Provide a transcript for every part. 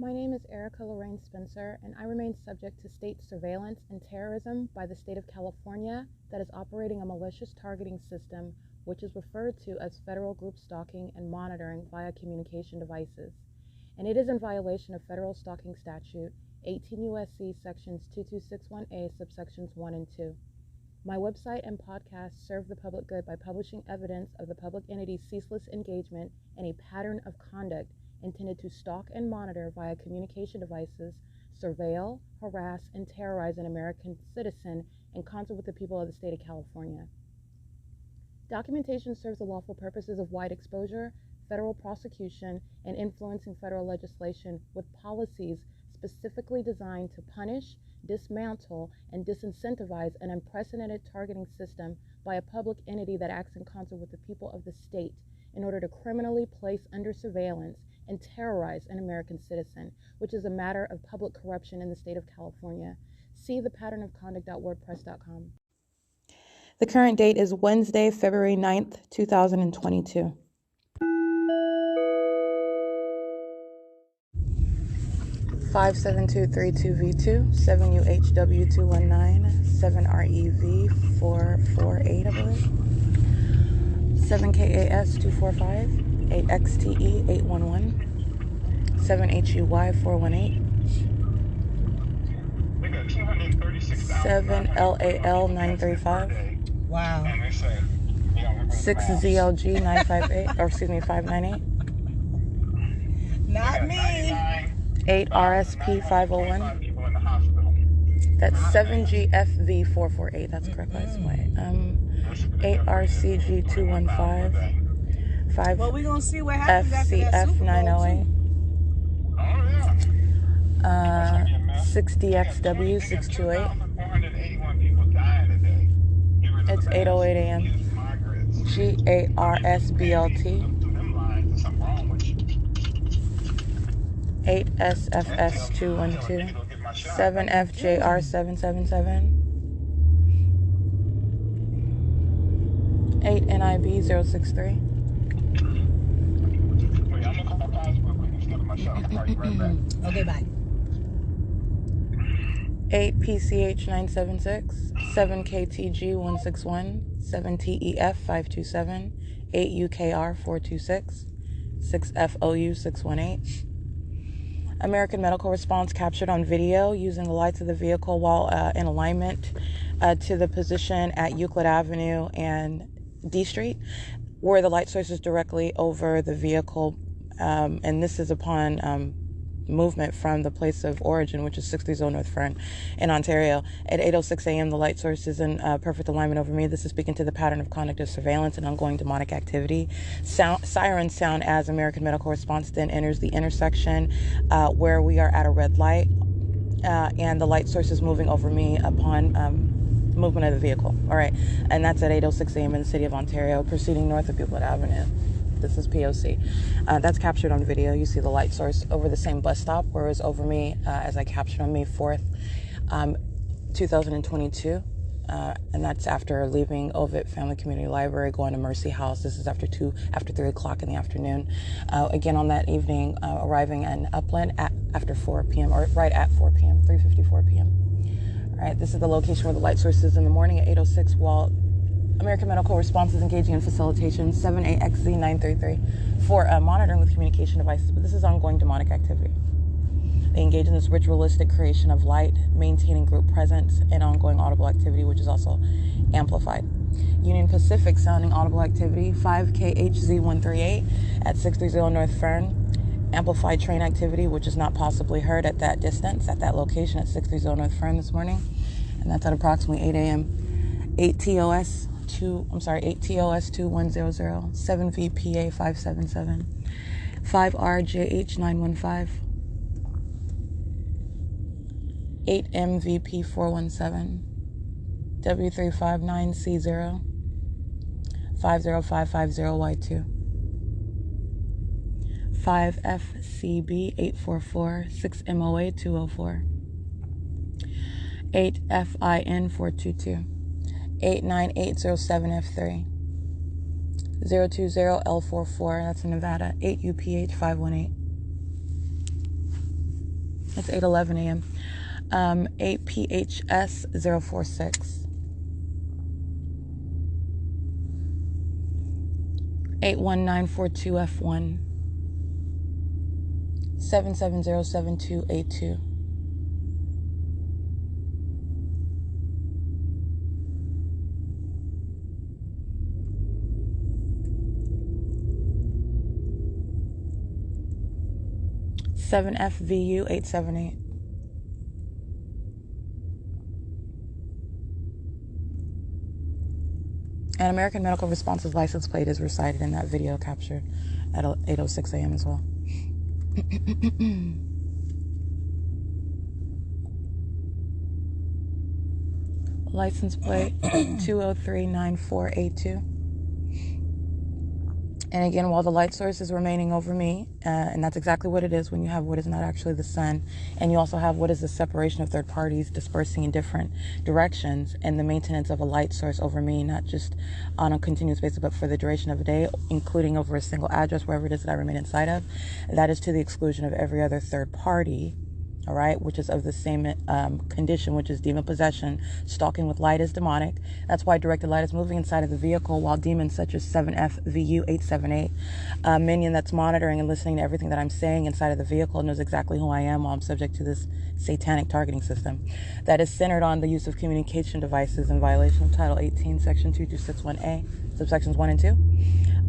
My name is Erica Lorraine Spencer, and I remain subject to state surveillance and terrorism by the state of California that is operating a malicious targeting system which is referred to as federal group stalking and monitoring via communication devices. And it is in violation of federal stalking statute 18 U.S.C. sections 2261A subsections 1 and 2. My website and podcast serve the public good by publishing evidence of the public entity's ceaseless engagement in a pattern of conduct intended to stalk and monitor via communication devices, surveil, harass, and terrorize an American citizen in concert with the people of the state of California. Documentation serves the lawful purposes of wide exposure, federal prosecution, and influencing federal legislation with policies specifically designed to punish, dismantle, and disincentivize an unprecedented targeting system by a public entity that acts in concert with the people of the state in order to criminally place under surveillance and terrorize an American citizen, which is a matter of public corruption in the state of California. See thepatternofconduct.wordpress.com. The current date is Wednesday, February 9th, 2022. Five 7-2-3-2-V2, 7UHW219, 7REV448, I believe. 7KAS245, 8XTE811, 7HUY418, 7LAL935. Wow. 6ZLG958, or excuse me, 598. Not me. 8RSP501. That's 7GFV448. That's correct, by the way. 8RCG215. 5 Well, we're going to see what happens after that Super Bowl, FCF908. 6DXW628. It's 8:08 a.m. GARSBLT. 8SFS212. 7FJR777. 8NIB063. Okay, bye. 8PCH976, 7KTG161, 7TEF527, 8UKR426, 6FOU618. American medical response captured on video using the lights of the vehicle while in alignment to the position at Euclid Avenue and D Street, where the light source is directly over the vehicle, and this is upon movement from the place of origin, which is 630 North Fern in Ontario. At 8:06 a.m., the light source is in perfect alignment over me. This is speaking to the pattern of conduct of surveillance and ongoing demonic activity. Sirens sound as American medical response then enters the intersection where we are at a red light, and the light source is moving over me upon movement of the vehicle. All right, and that's at 8:06 a.m. in the city of Ontario, proceeding north of Euclid Avenue. This is P.O.C. That's captured on video. You see the light source over the same bus stop where it was over me as I captured on May 4th, 2022. And that's after leaving Ovid Family Community Library, going to Mercy House. This is after 3 o'clock in the afternoon. Again, on that evening, arriving in Upland after 4 p.m., or right at 4 p.m., 3:54 p.m. All right, this is the location where the light source is in the morning at 8:06 while American Medical Response is engaging in facilitation 78XZ933 for monitoring with communication devices, but this is ongoing demonic activity. They engage in this ritualistic creation of light, maintaining group presence, and ongoing audible activity, which is also amplified. Union Pacific sounding audible activity 5KHZ138 at 630 North Fern. Amplified train activity, which is not possibly heard at that distance, at that location at 630 North Fern this morning, and that's at approximately 8 a.m. 8TOS2100, 7VPA577, 5RJH915, 8MVP417, W359C0, 50550Y2, 5FCB844, 6MOA204, 8FIN422, 89807F3, 020L44, that's in Nevada, 8UPH518. It's 8:11 a.m. 8 PHS 046. 81942 F1. 7707282. Seven FVU 878. And American Medical Response's license plate is recited in that video captured at 8:06 a.m. as well. License plate 2039482. And again, while the light source is remaining over me, and that's exactly what it is when you have what is not actually the sun, and you also have what is the separation of third parties dispersing in different directions, and the maintenance of a light source over me, not just on a continuous basis, but for the duration of a day, including over a single address, wherever it is that I remain inside of, that is to the exclusion of every other third party. All right, which is of the same condition, which is demon possession. Stalking with light is demonic. That's why directed light is moving inside of the vehicle, while demons such as 7FVU878, a minion that's monitoring and listening to everything that I'm saying inside of the vehicle, knows exactly who I am while I'm subject to this satanic targeting system that is centered on the use of communication devices in violation of Title 18, Section 2261A, subsections 1 and 2.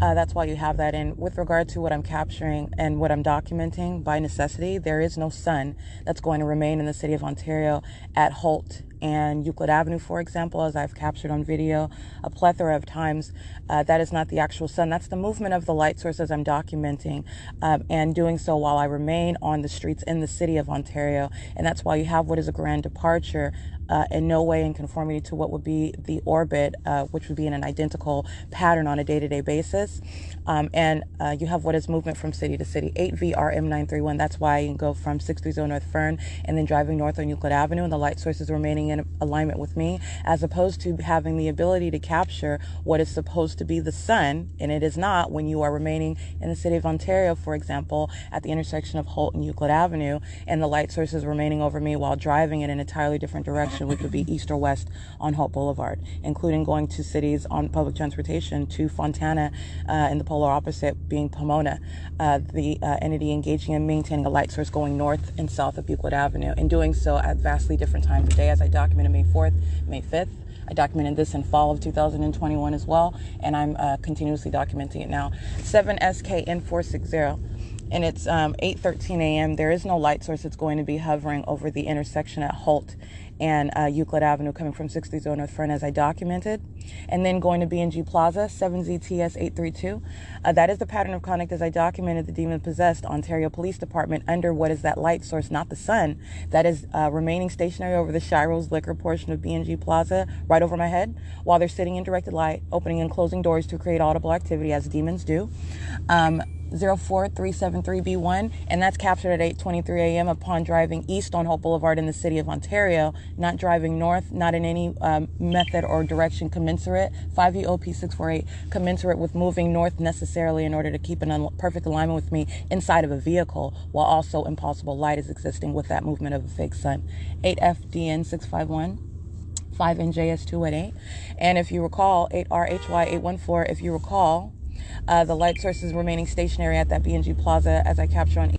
That's why you have that. And with regard to what I'm capturing and what I'm documenting, by necessity, there is no sun that's going to remain in the city of Ontario at Holt and Euclid Avenue, for example, as I've captured on video a plethora of times. That is not the actual sun. That's the movement of the light source as I'm documenting, and doing so while I remain on the streets in the city of Ontario. And that's why you have what is a grand departure, in no way in conformity to what would be the orbit, which would be in an identical pattern on a day-to-day basis. And you have what is movement from city to city. 8VRM931. That's why you can go from 630 North Fern and then driving north on Euclid Avenue, and the light sources remaining in alignment with me, as opposed to having the ability to capture what is supposed to be the sun, and it is not, when you are remaining in the city of Ontario, for example, at the intersection of Holt and Euclid Avenue, and the light sources remaining over me while driving in an entirely different direction, which would be east or west on Holt Boulevard, including going to cities on public transportation to Fontana, and the polar opposite being Pomona, the entity engaging in maintaining a light source going north and south of Euclid Avenue, and doing so at vastly different times of day, as I documented May 4th, May 5th. I documented this in fall of 2021 as well, and I'm continuously documenting it now. 7SKN460. And it's 8:13 a.m. There is no light source that's going to be hovering over the intersection at Holt and Euclid Avenue, coming from 630 North Fern, as I documented. And then going to B&G Plaza, 7ZTS832. That is the pattern of conduct as I documented the demon-possessed Ontario Police Department under what is that light source, not the sun, that is remaining stationary over the Shiro's Liquor portion of B&G Plaza, right over my head, while they're sitting in directed light, opening and closing doors to create audible activity, as demons do. 04373B1, and that's captured at 8:23 a.m. upon driving east on Hope Boulevard in the city of Ontario, not driving north, not in any method or direction commensurate, 5EOP648, commensurate with moving north necessarily in order to keep in perfect alignment with me inside of a vehicle, while also impossible light is existing with that movement of a fake sun. 8FDN651. 5NJS218. And if you recall, 8RHY814, if you recall, the light source is remaining stationary at that B&G Plaza, as I capture on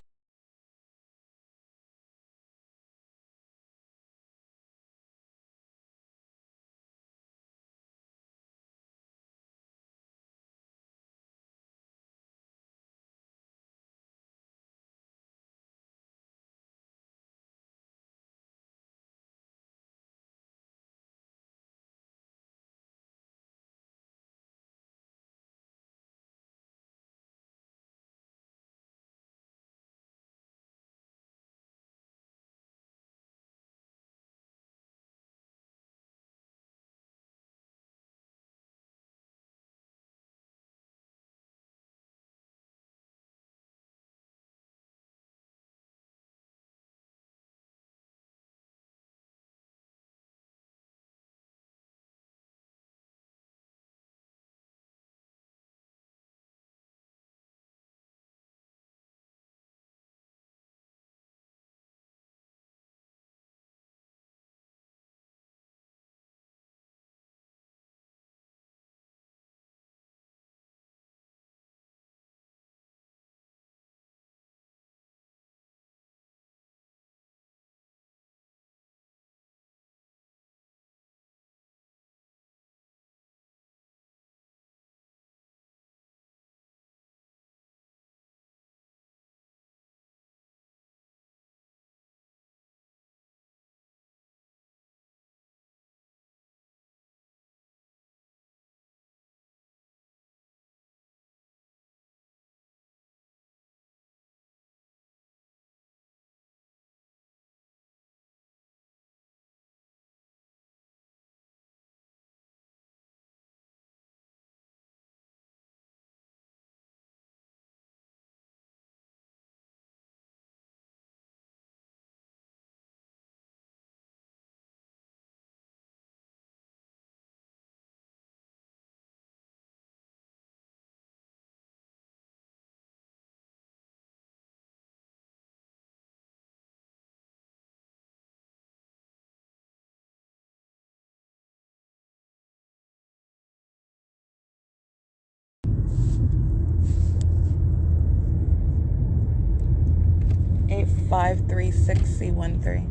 8536C13.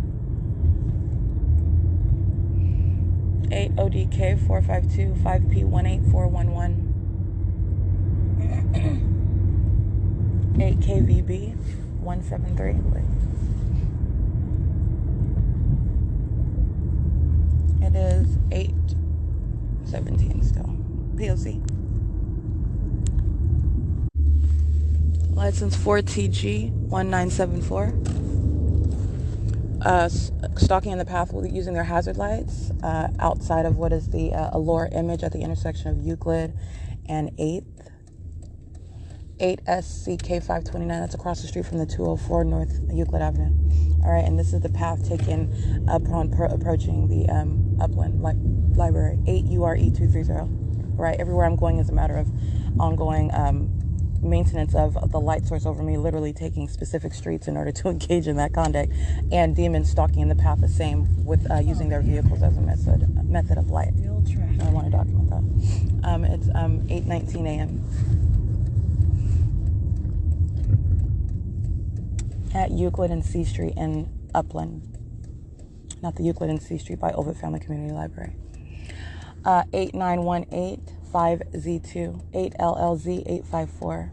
8 ODK 452 5P 18411. 8 KVB 173. It is 817 still. P.O.C. License 4TG 1974. Stalking in the path using their hazard lights outside of what is the Allure image at the intersection of Euclid and 8th. 8SCK529, that's across the street from the 204 North Euclid Avenue. All right, and this is the path taken upon approaching the Upland Library, 8 URE230. Right, everywhere I'm going is a matter of ongoing maintenance of the light source over me, literally taking specific streets in order to engage in that conduct, and demons stalking in the path the same with using their vehicles as a method of light. I want to document that. It's 8:19 a.m. at Euclid and C Street in Upland. Not the Euclid and C Street by Ovid Family Community Library. 89185Z2, 8LLZ854,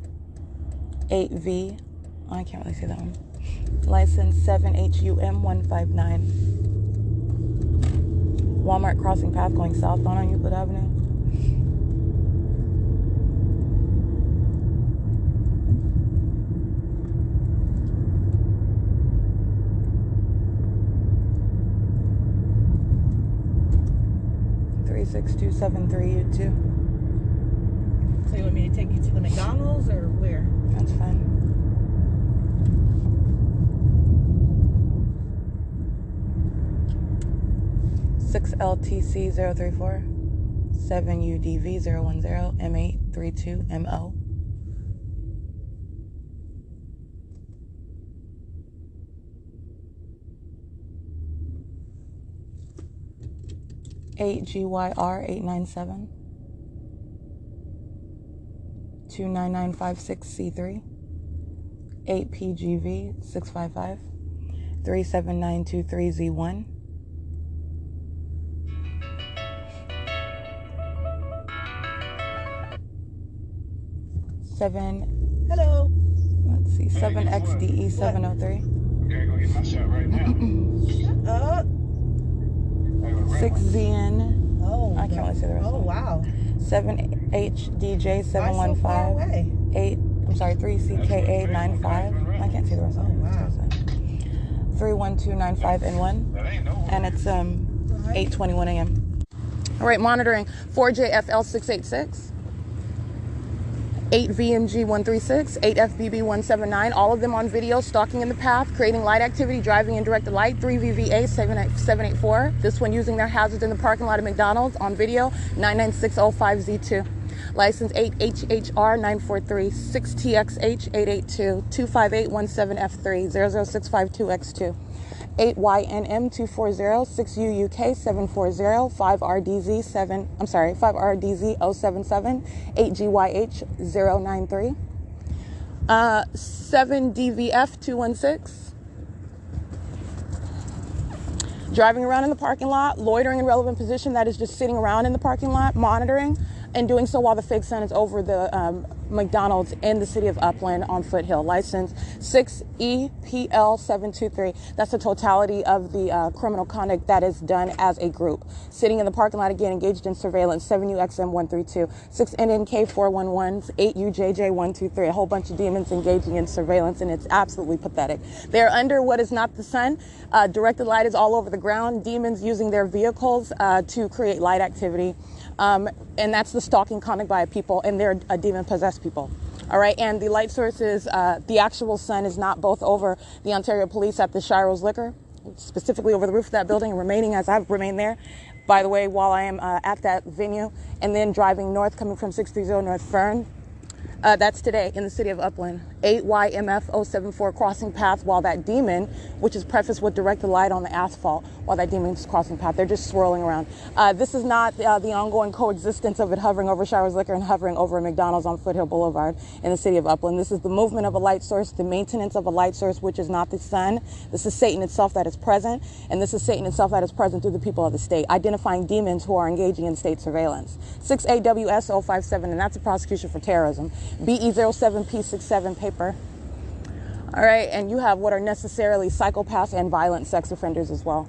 8V, I can't really say that one. License 7HUM159. Walmart crossing path going southbound on Euclid Avenue. U2. So you want me to take you to the McDonald's or where? That's fine. Six LTC 034, 7 UDV 010, M832 MO. Eight GYR 897. 29956C3, 8 PGV 655, 37923Z1, 7. Hello. Let's see, 7XDE 703. Okay, go get my shot right now. Shut up. 6ZN. Oh, I can't really say the rest. Oh, wow. 7HDJ 715. Why so far away? 3CKA 95. I can't see the rest of it. Wow. 31295N1. And it's 8:21 a.m. All right, monitoring 4JFL686. 8 VMG 136, 8 FBB 179, all of them on video, stalking in the path, creating light activity, driving in directed light, 3 VVA 784, this one using their hazards in the parking lot of McDonald's on video, 99605Z2. License 8HHR 943, 6TXH 882, 25817F3, 00652X2. 8YNM 240, 6UUK 740, 5RDZ 077, 8GYH 093, 7DVF 216. Driving around in the parking lot, loitering in relevant position, that is just sitting around in the parking lot, monitoring, and doing so while the fake sun is over the McDonald's in the city of Upland on Foothill. License 6EPL723. That's the totality of the criminal conduct that is done as a group. Sitting in the parking lot again, engaged in surveillance, 7UXM132, 6NNK411, 8UJJ123. A whole bunch of demons engaging in surveillance, and it's absolutely pathetic. They're under what is not the sun. Directed light is all over the ground. Demons using their vehicles to create light activity. And that's the stalking conduct by a people, and they're demon-possessed people. All right, and the light source is the actual sun is not both over the Ontario Police at the Shiro's Liquor, specifically over the roof of that building, and remaining as I've remained there, by the way, while I am at that venue, and then driving north, coming from 630 North Fern. That's today in the city of Upland. 8YMF074 crossing path while that demon, which is prefaced with direct light on the asphalt, while that demon is crossing path. They're just swirling around. This is not the ongoing coexistence of it hovering over S.I.I.S Liquor and hovering over a McDonald's on Foothill Boulevard in the city of Upland. This is the movement of a light source, the maintenance of a light source, which is not the sun. This is Satan itself that is present, and this is Satan itself that is present through the people of the state, identifying demons who are engaging in state surveillance. 6AWS057, and that's a prosecution for terrorism. BE07P67 paper. All right, and you have what are necessarily psychopaths and violent sex offenders as well.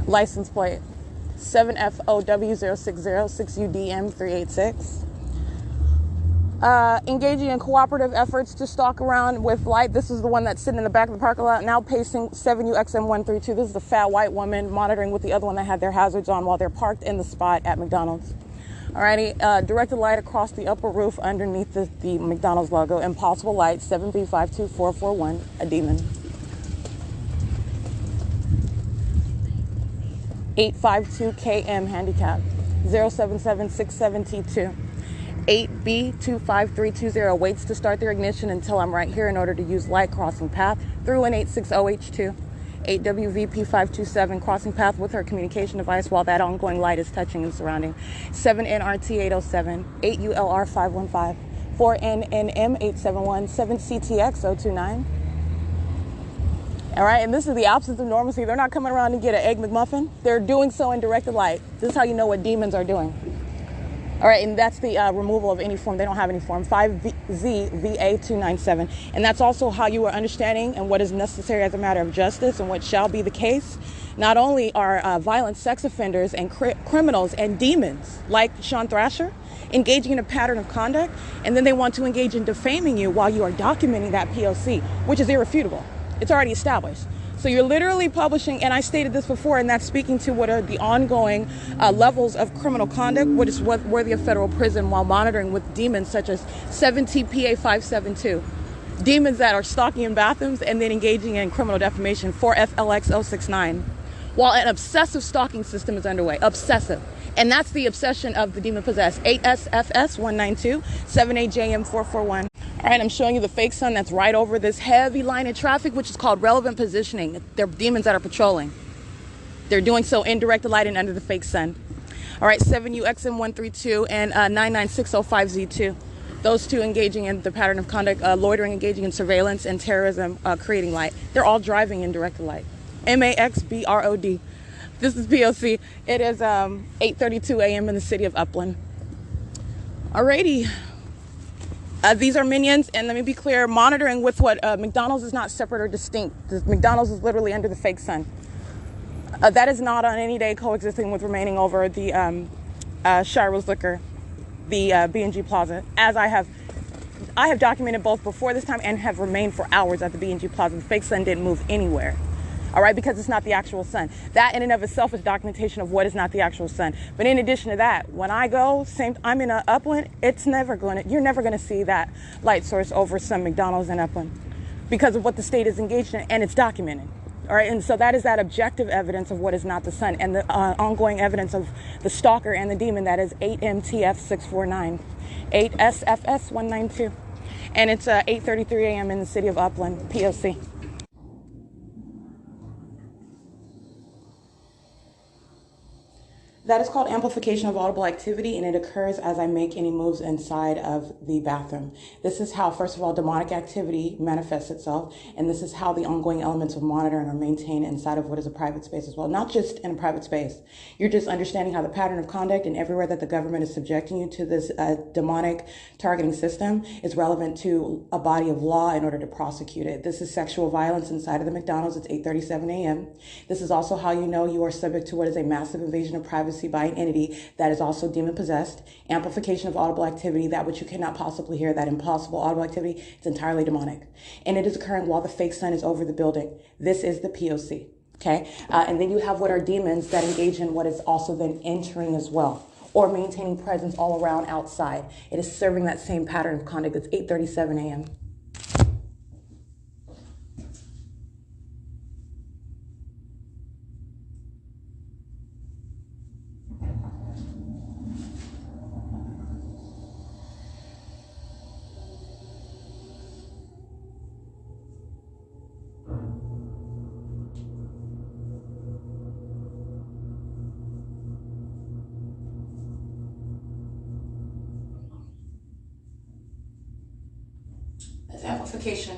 License plate 7FOW0606UDM386. Engaging in cooperative efforts to stalk around with light. This is the one that's sitting in the back of the parking lot, now pacing 7UXM132. This is the fat white woman monitoring with the other one that had their hazards on while they're parked in the spot at McDonald's. Alrighty, directed light across the upper roof underneath the McDonald's logo. Impossible light 7B52441, a demon. 852KM handicap 07767T2. 8B25320 waits to start their ignition until I'm right here in order to use light crossing path through an 860H2. 8WVP527 crossing path with her communication device while that ongoing light is touching and surrounding. 7NRT807, 8ULR515, 4NNM871, 7CTX029. All right, and this is the opposite of normalcy. They're not coming around to get an Egg McMuffin. They're doing so in directed light. This is how you know what demons are doing. All right, and that's the removal of any form. They don't have any form. 5ZVA297. And that's also how you are understanding and what is necessary as a matter of justice and what shall be the case. Not only are violent sex offenders and criminals and demons like Sean Thrasher engaging in a pattern of conduct, and then they want to engage in defaming you while you are documenting that P.O.C, which is irrefutable. It's already established. So you're literally publishing, and I stated this before, and that's speaking to what are the ongoing levels of criminal conduct, what is worthy of federal prison while monitoring with demons such as 7TPA572. Demons that are stalking in bathrooms and then engaging in criminal defamation, 4FLX069. While an obsessive stalking system is underway. Obsessive. And that's the obsession of the demon possessed. 8SFS192, 78JM441. All right, I'm showing you the fake sun that's right over this heavy line of traffic, which is called relevant positioning. They're demons that are patrolling. They're doing so in directed light and under the fake sun. All right, 7UXM132 and 99605Z2. Those two engaging in the pattern of conduct, loitering, engaging in surveillance, and terrorism, creating light. They're all driving in directed light. MAXBROD. This is P.O.C. It is 8:32 a.m. in the city of Upland. Alrighty. These are minions, and let me be clear, monitoring with what McDonald's is not separate or distinct. The McDonald's is literally under the fake sun. That is not on any day coexisting with remaining over the S.I.I.S Liquor, the B&G Plaza, as I have documented both before this time and have remained for hours at the B&G Plaza. The fake sun didn't move anywhere. All right, because it's not the actual sun. That in and of itself is documentation of what is not the actual sun. But in addition to that, when I go, I'm in Upland, you're never gonna see that light source over some McDonald's in Upland because of what the state is engaged in, and it's documented. All right, and so that is that objective evidence of what is not the sun, and the ongoing evidence of the stalker and the demon that is 8MTF649, 8SFS192, and it's 8:33 a.m. in the city of Upland, P.O.C. That is called amplification of audible activity, and it occurs as I make any moves inside of the bathroom. This is how, first of all, demonic activity manifests itself, and this is how the ongoing elements of monitoring are maintained inside of what is a private space as well. Not just in a private space. You're just understanding how the pattern of conduct and everywhere that the government is subjecting you to this demonic targeting system is relevant to a body of law in order to prosecute it. This is sexual violence inside of the McDonald's. It's 8:37 a.m. This is also how you know you are subject to what is a massive invasion of privacy by an entity that is also demon possessed. Amplification of audible activity, that which you cannot possibly hear, that impossible audible activity, it's entirely demonic. And it is occurring while the fake sun is over the building. This is the P.O.C. Okay? And then you have what are demons that engage in what is also then entering as well, or maintaining presence all around outside. It is serving that same pattern of conduct. It's 8:37 a.m. That's amplification.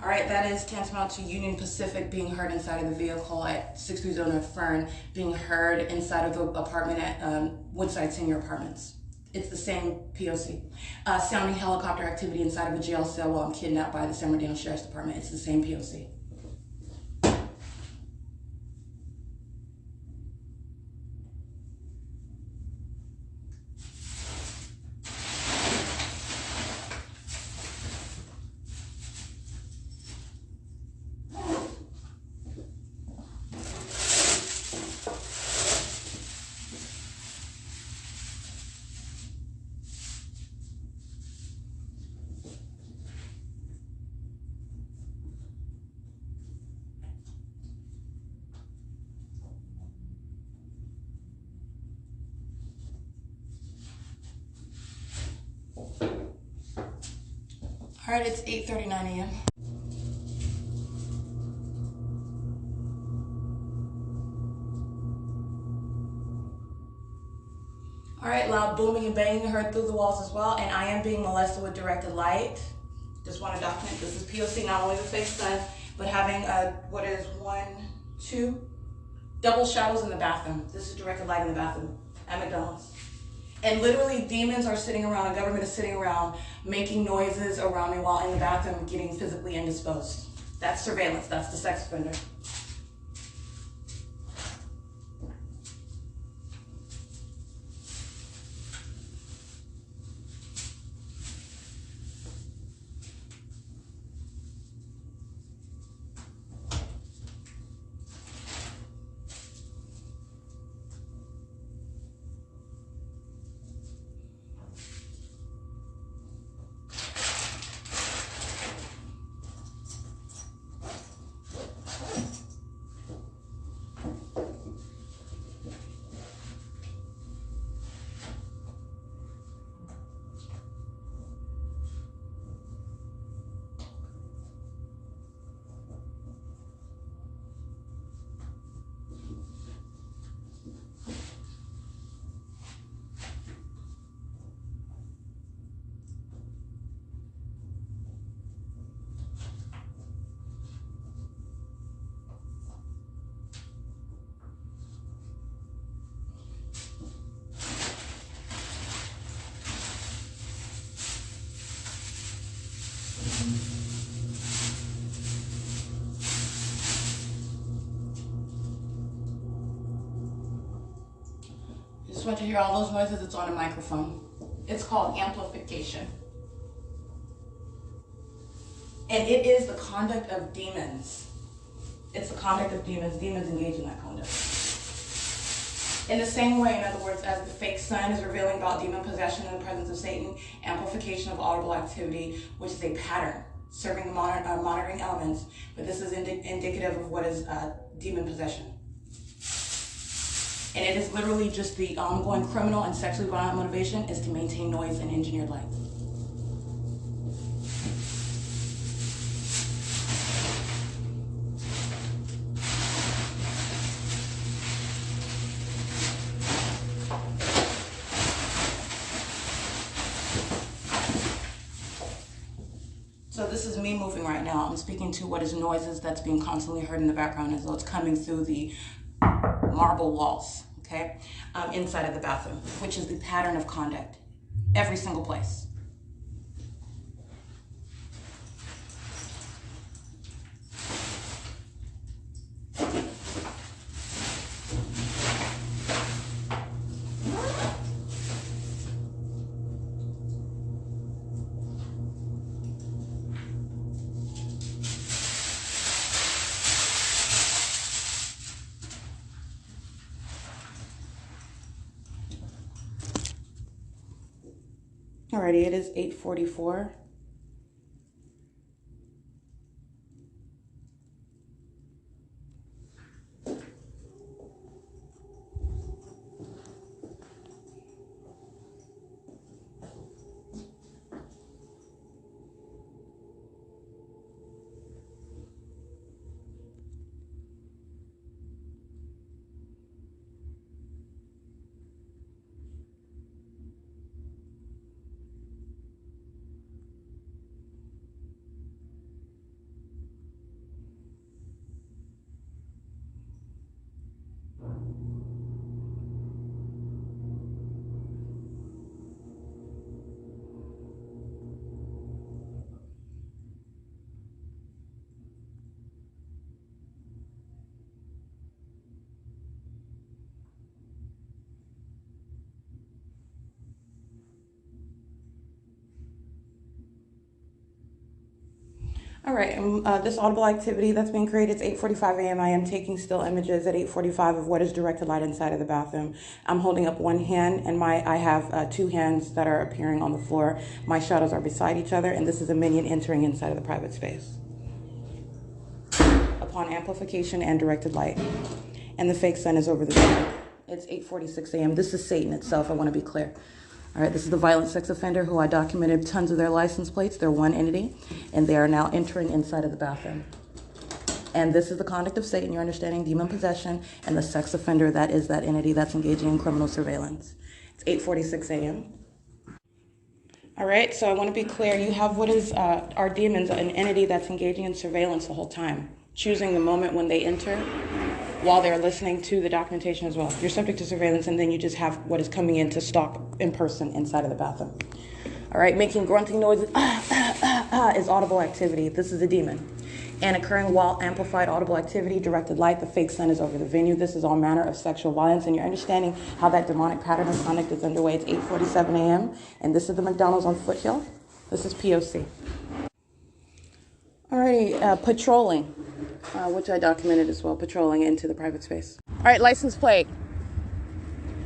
All right, that is tantamount to Union Pacific being heard inside of the vehicle at 630 North Fern, being heard inside of the apartment at Woodside Senior Apartments. It's the same P.O.C. Sounding helicopter activity inside of a jail cell while I'm kidnapped by the San Bernardino Sheriff's Department. It's the same P.O.C. All right, it's 8:39 a.m. All right, loud booming and banging heard through the walls as well, and I am being molested with directed light. Just want to document this is P.O.C. not only the fake sun, but having what is 1, 2 double shadows in the bathroom. This is directed light in the bathroom at McDonald's. And literally demons are sitting around, a government is sitting around, making noises around me while in the bathroom getting physically indisposed. That's surveillance, that's the sex offender. Just want to hear all those noises. It's on a microphone. It's called amplification. And it is the conduct of demons. It's the conduct of demons. Demons engage in that conduct. In the same way, in other words, as the fake sun is revealing about demon possession in the presence of Satan, amplification of audible activity, which is a pattern serving the monitoring elements, but this is indicative of what is demon possession. And it is literally just the ongoing criminal and sexually violent motivation is to maintain noise and engineered light. So this is me moving right now. I'm speaking to what is noises that's being constantly heard in the background as though it's coming through the marble walls, okay, inside of the bathroom, which is the pattern of conduct, every single place. Alrighty, it is 8:44. All right, this audible activity that's being created, it's 8:45 a.m. I am taking still images at 8:45 of what is directed light inside of the bathroom. I'm holding up one hand, and I have two hands that are appearing on the floor. My shadows are beside each other, and this is a minion entering inside of the private space upon amplification and directed light. And the fake sun is over the window. It's 8:46 a.m. This is Satan itself, I want to be clear. All right, this is the violent sex offender who I documented tons of their license plates. They're one entity, and they are now entering inside of the bathroom. And this is the conduct of Satan, you're understanding, demon possession, and the sex offender, that is that entity that's engaging in criminal surveillance. It's 8:46 a.m. All right, so I want to be clear. You have what is our demons, an entity that's engaging in surveillance the whole time, choosing the moment when they enter while they're listening to the documentation as well. You're subject to surveillance, and then you just have what is coming in to stalk in person inside of the bathroom. All right, making grunting noises is audible activity. This is a demon. And occurring while amplified audible activity, directed light, the fake sun is over the venue. This is all manner of sexual violence, and you're understanding how that demonic pattern of conduct is underway. It's 8:47 a.m., and this is the McDonald's on Foothill. This is P.O.C. Alrighty, patrolling, which I documented as well, patrolling into the private space. All right, license plate,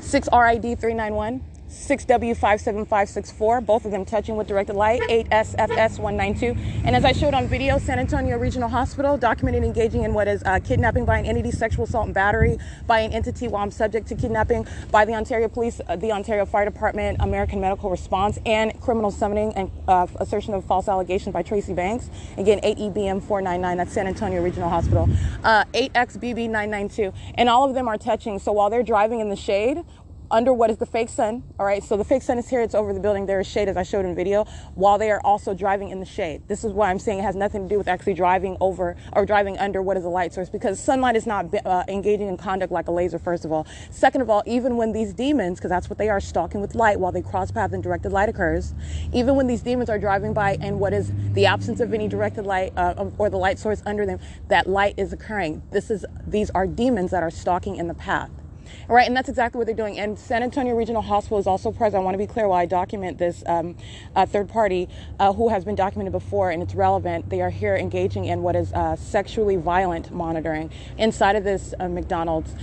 6RID391, 6W57564, both of them touching with directed light, 8SFS192. And as I showed on video, San Antonio Regional Hospital documented engaging in what is kidnapping by an entity, sexual assault and battery by an entity while I'm subject to kidnapping by the Ontario Police, the Ontario Fire Department, American Medical Response, and criminal summoning and assertion of false allegations by Tracy Banks. Again, 8EBM499, that's San Antonio Regional Hospital, 8XBB992. And all of them are touching. So while they're driving in the shade, under what is the fake sun, all right, so the fake sun is here, it's over the building, there is shade as I showed in video, while they are also driving in the shade. This is why I'm saying it has nothing to do with actually driving over or driving under what is a light source, because sunlight is not engaging in conduct like a laser, first of all. Second of all, even when these demons, because that's what they are, stalking with light while they cross path and directed light occurs, even when these demons are driving by and what is the absence of any directed light or the light source under them, that light is occurring. These are demons that are stalking in the path. All right, and that's exactly what they're doing. And San Antonio Regional Hospital is also present. I want to be clear while I document this third party who has been documented before, and it's relevant. They are here engaging in what is sexually violent monitoring inside of this McDonald's.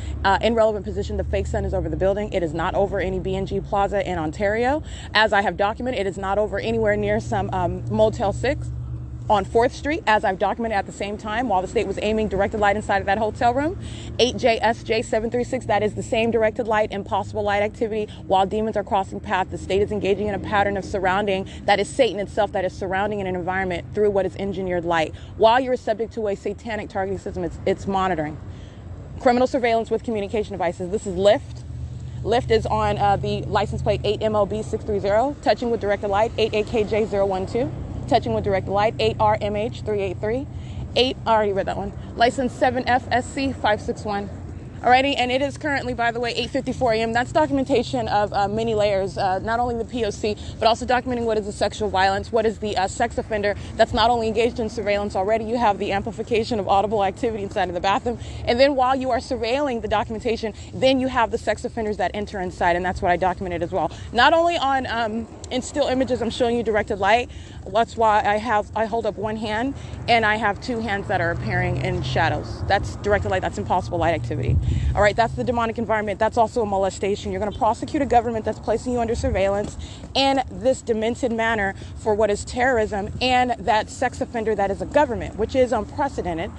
In relevant position, the fake sun is over the building. It is not over any B&G Plaza in Ontario. As I have documented, it is not over anywhere near some Motel 6 on 4th Street, as I've documented at the same time, while the state was aiming directed light inside of that hotel room. 8JSJ736, that is the same directed light, impossible light activity. While demons are crossing path, the state is engaging in a pattern of surrounding, that is Satan itself, that is surrounding in an environment through what is engineered light. While you're subject to a satanic targeting system, it's monitoring. Criminal surveillance with communication devices. This is Lyft. Lyft is on the license plate 8MOB630, touching with directed light, 8AKJ012. Touching with direct light, 8RMH383, 8, I already read that one, license 7FSC561. Alrighty, and it is currently, by the way, 8:54 a.m. That's documentation of many layers, not only the P.O.C, but also documenting what is the sexual violence, what is the sex offender that's not only engaged in surveillance already. You have the amplification of audible activity inside of the bathroom, and then while you are surveilling the documentation, then you have the sex offenders that enter inside, and that's what I documented as well. Not only on in still images, I'm showing you directed light. That's why I hold up one hand, and I have two hands that are appearing in shadows. That's directed light. That's impossible light activity. All right, that's the demonic environment. That's also a molestation. You're going to prosecute a government that's placing you under surveillance in this demented manner for what is terrorism, and that sex offender that is a government, which is unprecedented.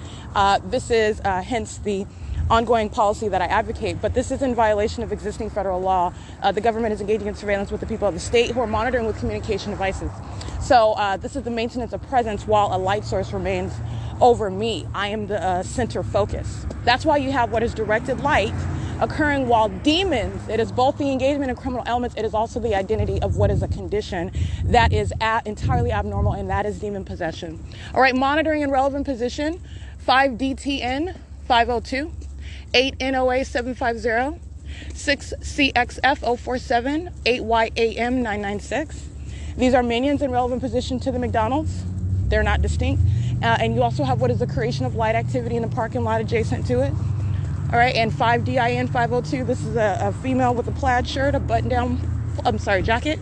This is hence the ongoing policy that I advocate, but this is in violation of existing federal law. The government is engaging in surveillance with the people of the state who are monitoring with communication devices. So this is the maintenance of presence while a light source remains over me. I am the center focus. That's why you have what is directed light occurring while demons, it is both the engagement in criminal elements, it is also the identity of what is a condition that is entirely abnormal, and that is demon possession. All right, monitoring in relevant position, 5DTN 502. 8NOA750, 6CXF047, 8YAM996. These are minions in relevant position to the McDonald's. They're not distinct. And you also have what is the creation of light activity in the parking lot adjacent to it. All right, and 5DIN502, this is a female with a plaid shirt, a button-down, jacket.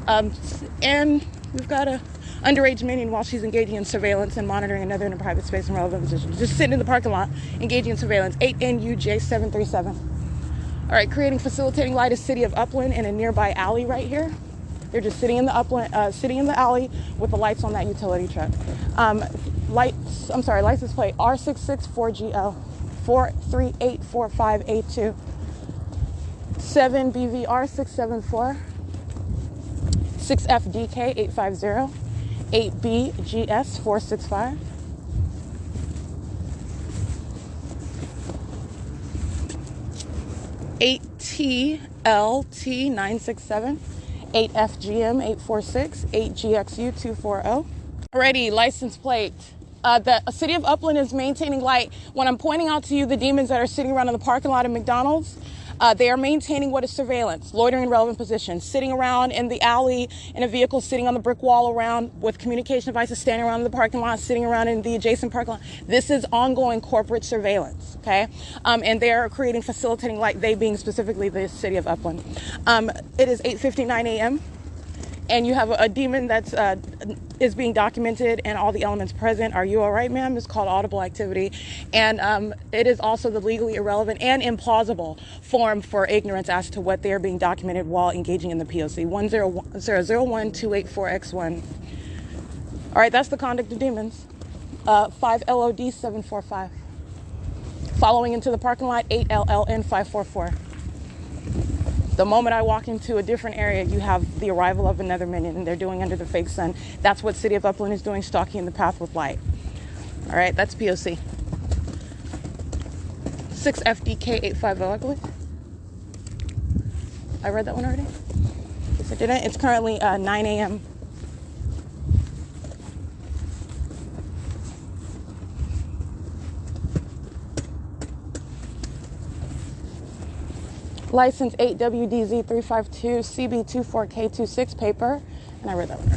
And we've got a Underage meaning while she's engaging in surveillance and monitoring another in a private space in relevant position. Just sitting in the parking lot, engaging in surveillance. 8NUJ737. All right, creating facilitating light is City of Upland in a nearby alley right here. They're just sitting in the sitting in the alley with the lights on that utility truck. License plate R664GL 4384582 7BVR674 6FDK850 8BGS465 8TLT967 8FGM846 8GXU240. Alrighty, license plate. The City of Upland is maintaining light. When I'm pointing out to you the demons that are sitting around in the parking lot of McDonald's, they are maintaining what is surveillance, loitering in relevant positions, sitting around in the alley in a vehicle, sitting on the brick wall around with communication devices, standing around in the parking lot, sitting around in the adjacent parking lot. This is ongoing corporate surveillance, okay? And they are creating facilitating light, they being specifically the City of Upland. It is 8:59 a.m. and you have a demon that's is being documented and all the elements present. Are you all right, ma'am? It's called audible activity. And it is also the legally irrelevant and implausible form for ignorance as to what they are being documented while engaging in the P.O.C. 1001284X1. All right, that's the conduct of demons. 5LOD745. Following into the parking lot, 8LLN544. The moment I walk into a different area, you have the arrival of another minion, and they're doing under the fake sun. That's what City of Upland is doing, stalking in the path with light. All right, that's P.O.C. 6FDK850, I believe. I read that one already? Yes, I didn't. It's currently 9 a.m. License 8WDZ352CB24K26 paper. And I read that one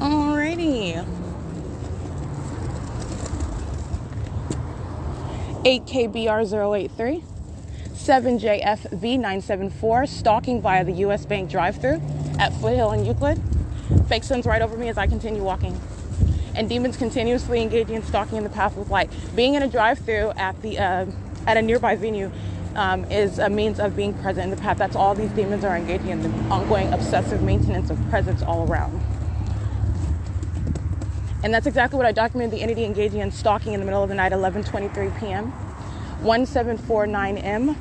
already. Alrighty. 8KBR083. 7JFV974. Stalking via the U.S. Bank drive-thru at Foothill and Euclid. Fake sun's right over me as I continue walking. And demons continuously engaging in stalking in the path with light. Being in a drive-thru at a nearby venue is a means of being present in the path. That's all these demons are engaging in, the ongoing obsessive maintenance of presence all around. And that's exactly what I documented the entity engaging in stalking in the middle of the night, 11:23 p.m. 1749M.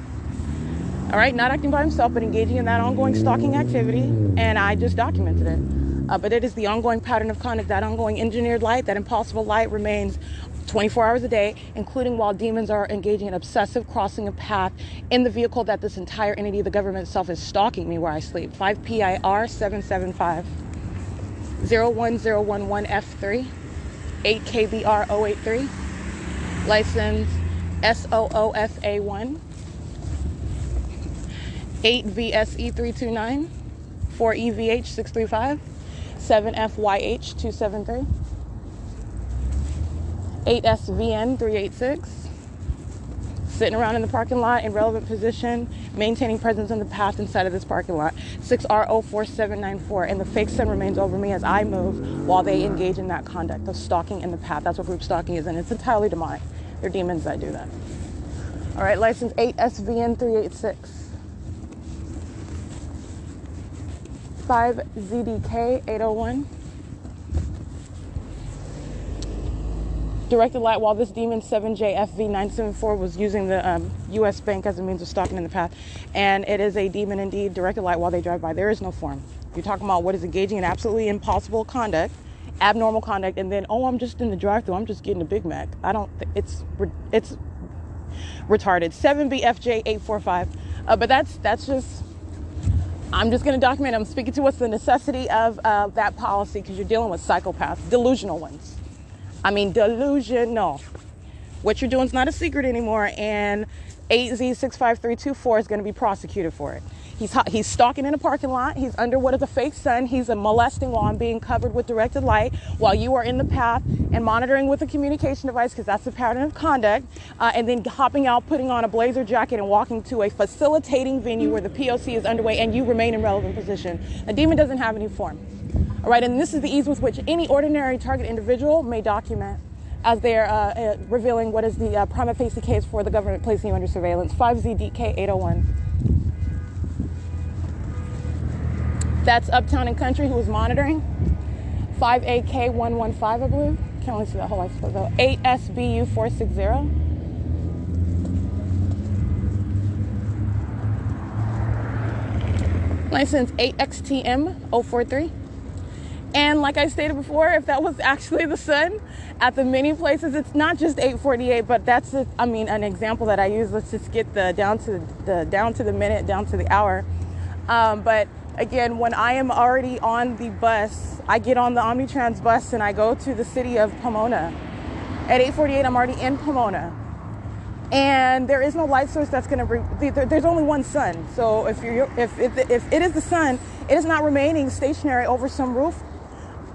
All right, not acting by himself, but engaging in that ongoing stalking activity, and I just documented it. But it is the ongoing pattern of conduct, that ongoing engineered light, that impossible light remains 24 hours a day, including while demons are engaging in obsessive crossing of path in the vehicle that this entire entity of the government itself is stalking me where I sleep. 5PIR775 01011F3 8KBR083 license SOOFA1 8VSE329 4EVH635 7FYH273 8SVN386, sitting around in the parking lot in relevant position, maintaining presence in the path inside of this parking lot. 6RO4794, and the fake sun remains over me as I move while they engage in that conduct of stalking in the path. That's what group stalking is, and it's entirely demonic. They're demons that do that. All right, license 8SVN386. 5ZDK801. Directed light while this demon 7JFV974 was using the U.S. Bank as a means of stalking in the path. And it is a demon indeed, directed light while they drive by. There is no form. You're talking about what is engaging in absolutely impossible conduct, abnormal conduct, and then, oh, I'm just in the drive-thru, I'm just getting a Big Mac. I don't, it's retarded. 7BFJ845. But that's just, I'm just going to document. I'm speaking to what's the necessity of that policy, because you're dealing with psychopaths, delusional ones. I mean, delusional. What you're doing is not a secret anymore, and 8Z65324 is going to be prosecuted for it. He's stalking in a parking lot. He's under what is a fake sun. He's a molesting while I'm being covered with directed light while you are in the path and monitoring with a communication device, because that's the pattern of conduct, and then hopping out, putting on a blazer jacket and walking to a facilitating venue where the P.O.C is underway and you remain in relevant position. A demon doesn't have any form. All right, and this is the ease with which any ordinary target individual may document as they are revealing what is the prima facie case for the government placing you under surveillance. 5ZDK 801. That's Uptown and Country, who was monitoring. 5AK 115, I believe. Can't really see that whole life though. 8SBU 460. License 8XTM 043. And like I stated before, if that was actually the sun at the many places, it's not just 848, but that's just, I mean, an example that I use. Let's just get the down to the minute, down to the hour. But again, when I am already on the bus, I get on the Omnitrans bus and I go to the city of Pomona. At 8:48, I'm already in Pomona. And there is no light source that's going to there's only one sun. So if it is the sun, it is not remaining stationary over some roof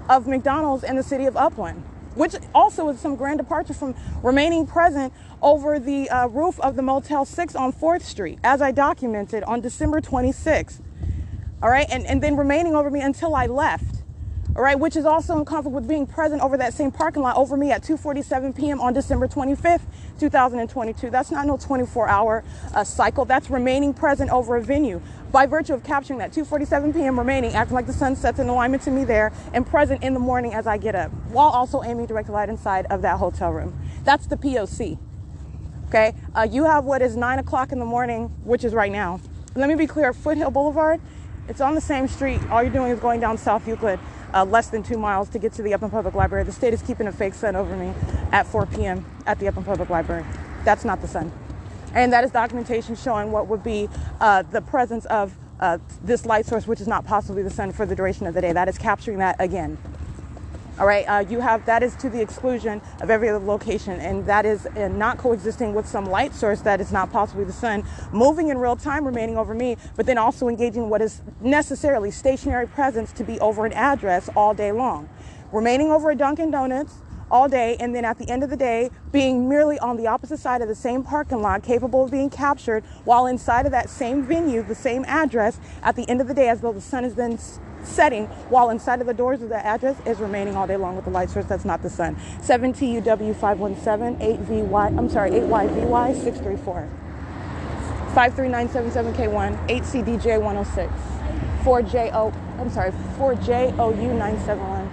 of McDonald's in the city of Upland, which also is some grand departure from remaining present over the roof of the Motel 6 on 4th Street, as I documented on December 26th. All right, and then remaining over me until I left. All right, which is also in conflict with being present over that same parking lot over me at 2:47 p.m. on December 25th, 2022. That's not no 24-hour cycle. That's remaining present over a venue by virtue of capturing that 2:47 p.m. remaining, acting like the sun sets in alignment to me there, and present in the morning as I get up, while also aiming direct light inside of that hotel room. That's the P.O.C. Okay, you have what is 9 o'clock in the morning, which is right now. Let me be clear, Foothill Boulevard, it's on the same street. All you're doing is going down South Euclid. Less than 2 miles to get to the Upland Public Library. The state is keeping a fake sun over me at 4 p.m. at the Upland Public Library. That's not the sun. And that is documentation showing what would be the presence of this light source, which is not possibly the sun for the duration of the day. That is capturing that again. All right, you have, that is to the exclusion of every other location, and that is not coexisting with some light source that is not possibly the sun, moving in real time, remaining over me, but then also engaging what is necessarily stationary presence to be over an address all day long, remaining over a Dunkin' Donuts all day, and then at the end of the day, being merely on the opposite side of the same parking lot, capable of being captured while inside of that same venue, the same address, at the end of the day, as though the sun is then setting while inside of the doors of the address, is remaining all day long with the light source that's not the sun. 7TUW 517 8YVY 634 53977K1 8CDJ 106 4JOU 971.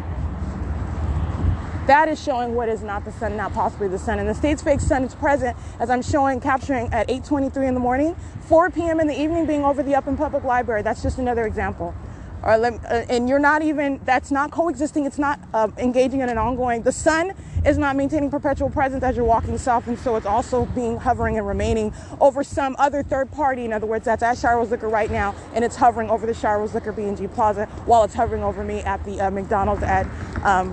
That is showing what is not the sun, not possibly the sun. And the state's fake sun is present, as I'm showing, capturing at 8:23 in the morning, 4 p.m. in the evening, being over the Upland Public Library. That's just another example. And you're not even, that's not coexisting. It's not engaging in an ongoing, the sun is not maintaining perpetual presence as you're walking south, and so it's also being hovering and remaining over some other third party. In other words, that's at Shire-Rose Liquor right now, and it's hovering over the Shire-Rose Liquor B&G Plaza while it's hovering over me at the McDonald's at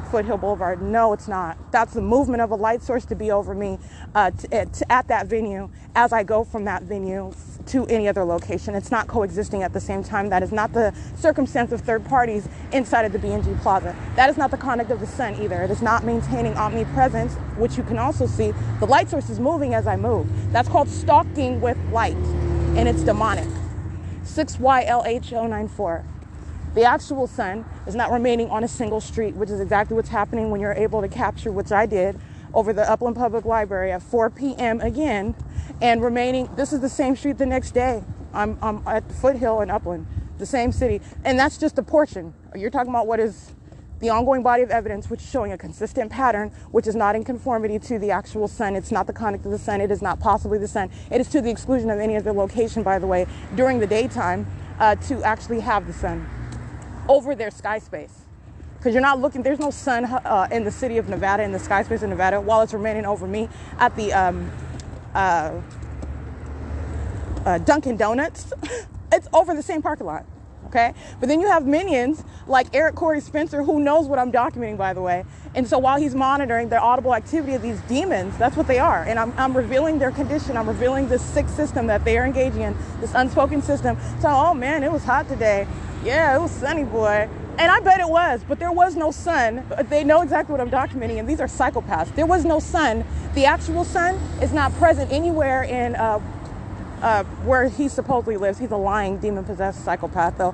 Foothill Boulevard. No, it's not. That's the movement of a light source to be over me at that venue as I go from that venue to any other location. It's not coexisting at the same time. That is not the circumstance of third parties inside of the B&G Plaza. That is not the conduct of the sun either. It is not maintaining omnipresence, which you can also see. The light source is moving as I move. That's called stalking with light, and it's demonic. 6YLH094. The actual sun is not remaining on a single street, which is exactly what's happening when you're able to capture, which I did, over the Upland Public Library at 4 p.m. again, and remaining, this is the same street the next day. I'm at Foothill and Upland, the same city. And that's just a portion. You're talking about what is the ongoing body of evidence, which is showing a consistent pattern, which is not in conformity to the actual sun. It's not the conduct of the sun. It is not possibly the sun. It is to the exclusion of any other location, by the way, during the daytime to actually have the sun over their sky space. Because you're not looking, there's no sun in the city of Nevada, in the sky space of Nevada, while it's remaining over me at the Dunkin' Donuts. It's over the same parking lot, okay? But then you have minions like Eric Corey Spencer, who knows what I'm documenting, by the way. And so while he's monitoring the audible activity of these demons, that's what they are. And I'm revealing their condition. I'm revealing this sick system that they are engaging in, this unspoken system. So, oh man, it was hot today. Yeah, it was sunny, boy. And I bet it was, but there was no sun. They know exactly what I'm documenting, and these are psychopaths. There was no sun. The actual sun is not present anywhere in where he supposedly lives. He's a lying, demon-possessed psychopath, though.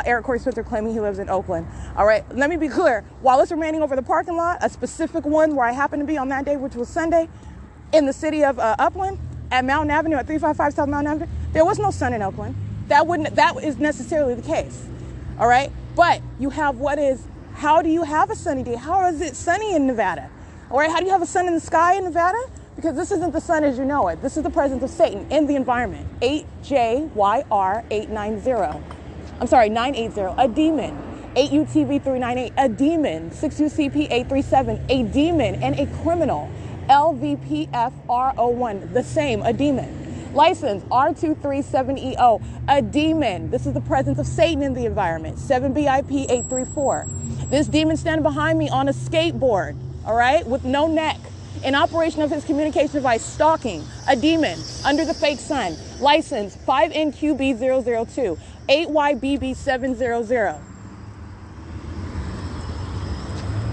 Eric Corey Spencer claiming he lives in Oakland. All right, let me be clear. While it's remaining over the parking lot, a specific one where I happened to be on that day, which was Sunday, in the city of Upland, at Mountain Avenue, at 355 South Mountain Avenue, there was no sun in Oakland. That is necessarily the case. All right, but you have how do you have a sunny day? How is it sunny in Nevada? All right, how do you have a sun in the sky in Nevada? Because this isn't the sun as you know it. This is the presence of Satan in the environment. 8JYR890. I'm sorry, 980. A demon. 8UTV398. A demon. 6UCP837. A demon and a criminal. LVPFR01. The same. A demon. License R237EO. A demon. This is the presence of Satan in the environment. 7BIP834. This demon standing behind me on a skateboard. All right, with no neck. In operation of his communication device, stalking, a demon, under the fake sun, license 5NQB002, 8YBB700,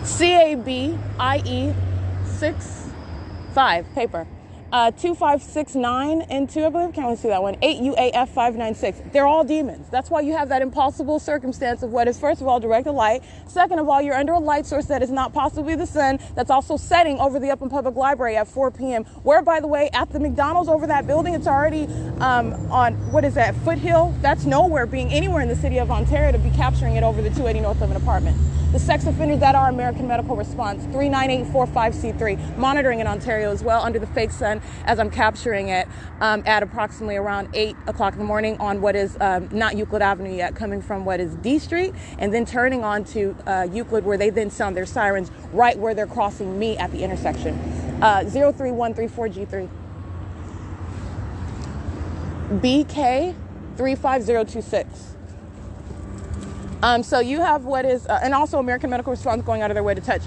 CABIE65, paper, 2569 and 2, I believe, can't really see that one, 8UAF596. They're all demons. That's why you have that impossible circumstance of what is, first of all, directed light. Second of all, you're under a light source that is not possibly the sun, that's also setting over the Upland Public Library at 4 p.m. Where, by the way, at the McDonald's over that building, it's already on, what is that, Foothill? That's nowhere being anywhere in the city of Ontario to be capturing it over the 280 North Living Apartments. The sex offenders that are American Medical Response, 39845C3, monitoring in Ontario as well under the fake sun as I'm capturing it at approximately around 8 o'clock in the morning on what is not Euclid Avenue yet, coming from what is D Street, and then turning on to Euclid, where they then sound their sirens right where they're crossing me at the intersection. 03134G3. BK35026. So you have what is, and also American Medical Response going out of their way to touch.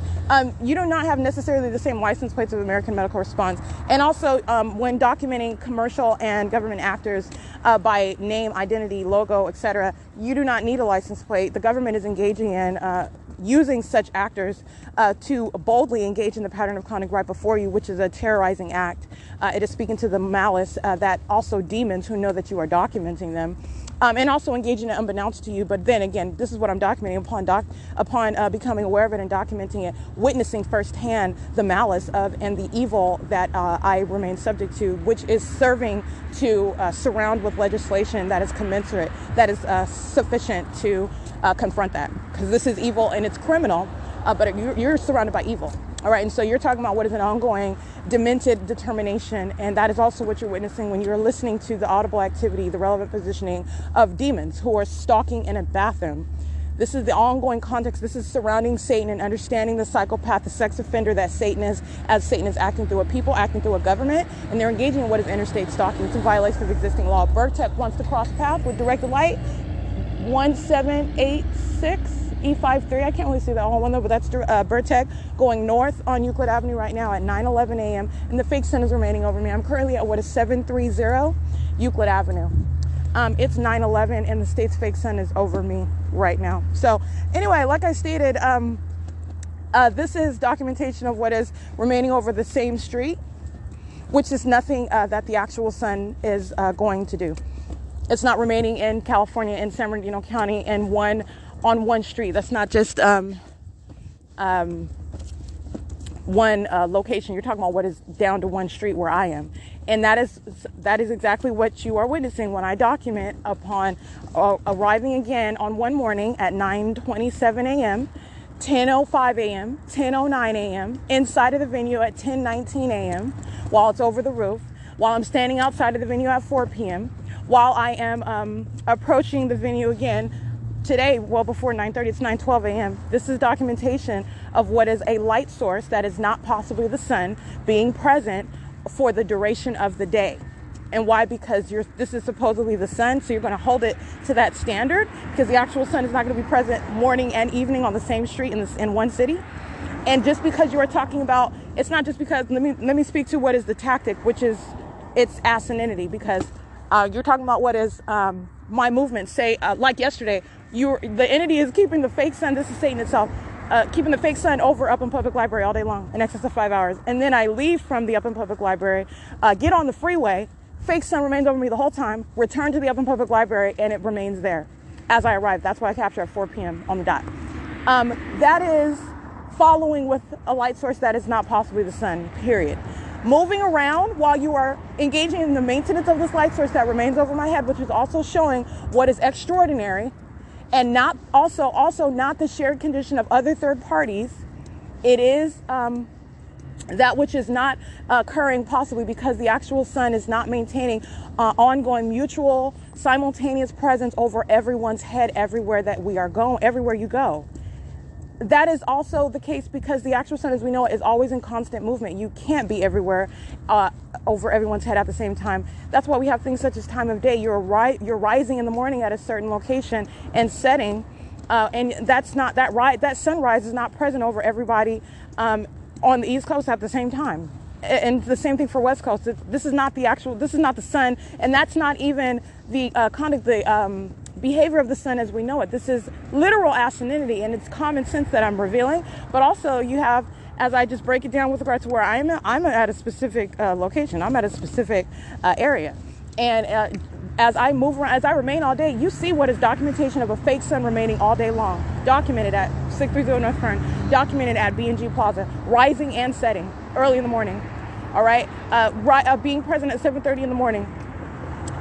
You do not have necessarily the same license plates of American Medical Response. And also when documenting commercial and government actors by name, identity, logo, etc., you do not need a license plate. The government is engaging in using such actors to boldly engage in the pattern of conduct right before you, which is a terrorizing act. It is speaking to the malice that also demons who know that you are documenting them. And also engaging it unbeknownst to you. But then again, this is what I'm documenting upon becoming aware of it and documenting it, witnessing firsthand the malice of and the evil that I remain subject to, which is serving to surround with legislation that is commensurate, that is sufficient to confront that. Because this is evil and it's criminal, but you're surrounded by evil. All right, and so you're talking about what is an ongoing demented determination, and that is also what you're witnessing when you're listening to the audible activity, the relevant positioning of demons who are stalking in a bathroom. This is the ongoing context. This is surrounding Satan and understanding the psychopath, the sex offender that Satan is, as Satan is acting through a people, acting through a government, and they're engaging in what is interstate stalking. It's a violation of existing law. Burtech wants to cross path with directed light 1786. E53, I can't really see that whole one though, but that's Burtech going north on Euclid Avenue right now at 9:11 a.m. and the fake sun is remaining over me. I'm currently at what is 730 Euclid Avenue. It's 9:11 and the state's fake sun is over me right now. So anyway, like I stated, this is documentation of what is remaining over the same street, which is nothing that the actual sun is going to do. It's not remaining in California, in San Bernardino County, on one street. That's not just one location. You're talking about what is down to one street where I am. And that is exactly what you are witnessing when I document upon arriving again on one morning at 9:27 a.m., 10:05 a.m., 10:09 a.m., inside of the venue at 10:19 a.m., while it's over the roof, while I'm standing outside of the venue at 4 p.m., while I am approaching the venue again today, well before 9:30, it's 9:12 a.m. This is documentation of what is a light source that is not possibly the sun being present for the duration of the day. And why? Because this is supposedly the sun, so you're going to hold it to that standard, because the actual sun is not going to be present morning and evening on the same street in one city. And just because you are talking about, it's not just because, let me speak to what is the tactic, which is its asininity, because you're talking about what is my movement. Say, like yesterday, the entity is keeping the fake sun, this is Satan itself, keeping the fake sun over Upland Public Library all day long, in excess of 5 hours. And then I leave from the Upland Public Library, get on the freeway, fake sun remains over me the whole time, return to the Upland Public Library, and it remains there as I arrive. That's what I capture at 4 p.m. on the dot. That is following with a light source that is not possibly the sun, period. Moving around while you are engaging in the maintenance of this light source that remains over my head, which is also showing what is extraordinary and not also not the shared condition of other third parties. It is that which is not occurring possibly because the actual sun is not maintaining ongoing mutual simultaneous presence over everyone's head everywhere that we are going, everywhere you go. That is also the case because the actual sun, as we know it, is always in constant movement. You can't be everywhere over everyone's head at the same time. That's why we have things such as time of day. You're rising in the morning at a certain location and setting, and that's not that sunrise is not present over everybody on the East Coast at the same time. And the same thing for West Coast. This is not the sun, and that's not even the behavior of the sun as we know it. This is literal asininity, and it's common sense that I'm revealing. But also you have, as I just break it down with regard to where I'm at a specific location. I'm at a specific area. And as I move around, as I remain all day, you see what is documentation of a fake sun remaining all day long. Documented at 630 North Fern, documented at B&G Plaza, rising and setting early in the morning. All right, being present at 7:30 in the morning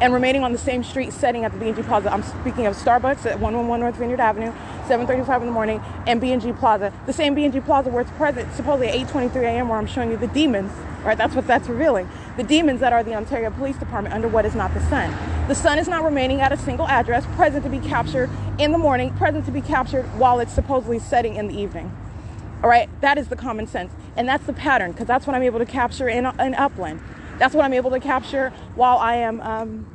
and remaining on the same street setting at the B&G Plaza. I'm speaking of Starbucks at 111 North Vineyard Avenue, 7:35 in the morning, and B&G Plaza. The same B&G Plaza where it's present supposedly at 8:23 a.m. where I'm showing you the demons, right? That's what that's revealing. The demons that are the Ontario Police Department under what is not the sun. The sun is not remaining at a single address, present to be captured in the morning, present to be captured while it's supposedly setting in the evening. All right, that is the common sense. And that's the pattern, because that's what I'm able to capture in Upland. That's what I'm able to capture while I am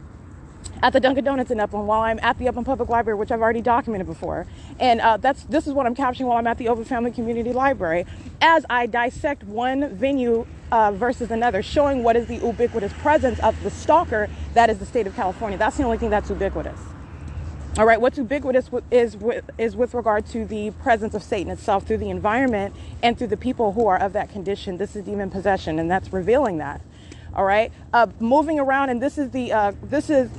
at the Dunkin' Donuts in Upland, while I'm at the Upland Public Library, which I've already documented before. And this is what I'm capturing while I'm at the Open Family Community Library, as I dissect one venue versus another, showing what is the ubiquitous presence of the stalker that is the state of California. That's the only thing that's ubiquitous. All right, what's ubiquitous is with regard to the presence of Satan itself through the environment and through the people who are of that condition. This is demon possession, and that's revealing that. All right, moving around, and this is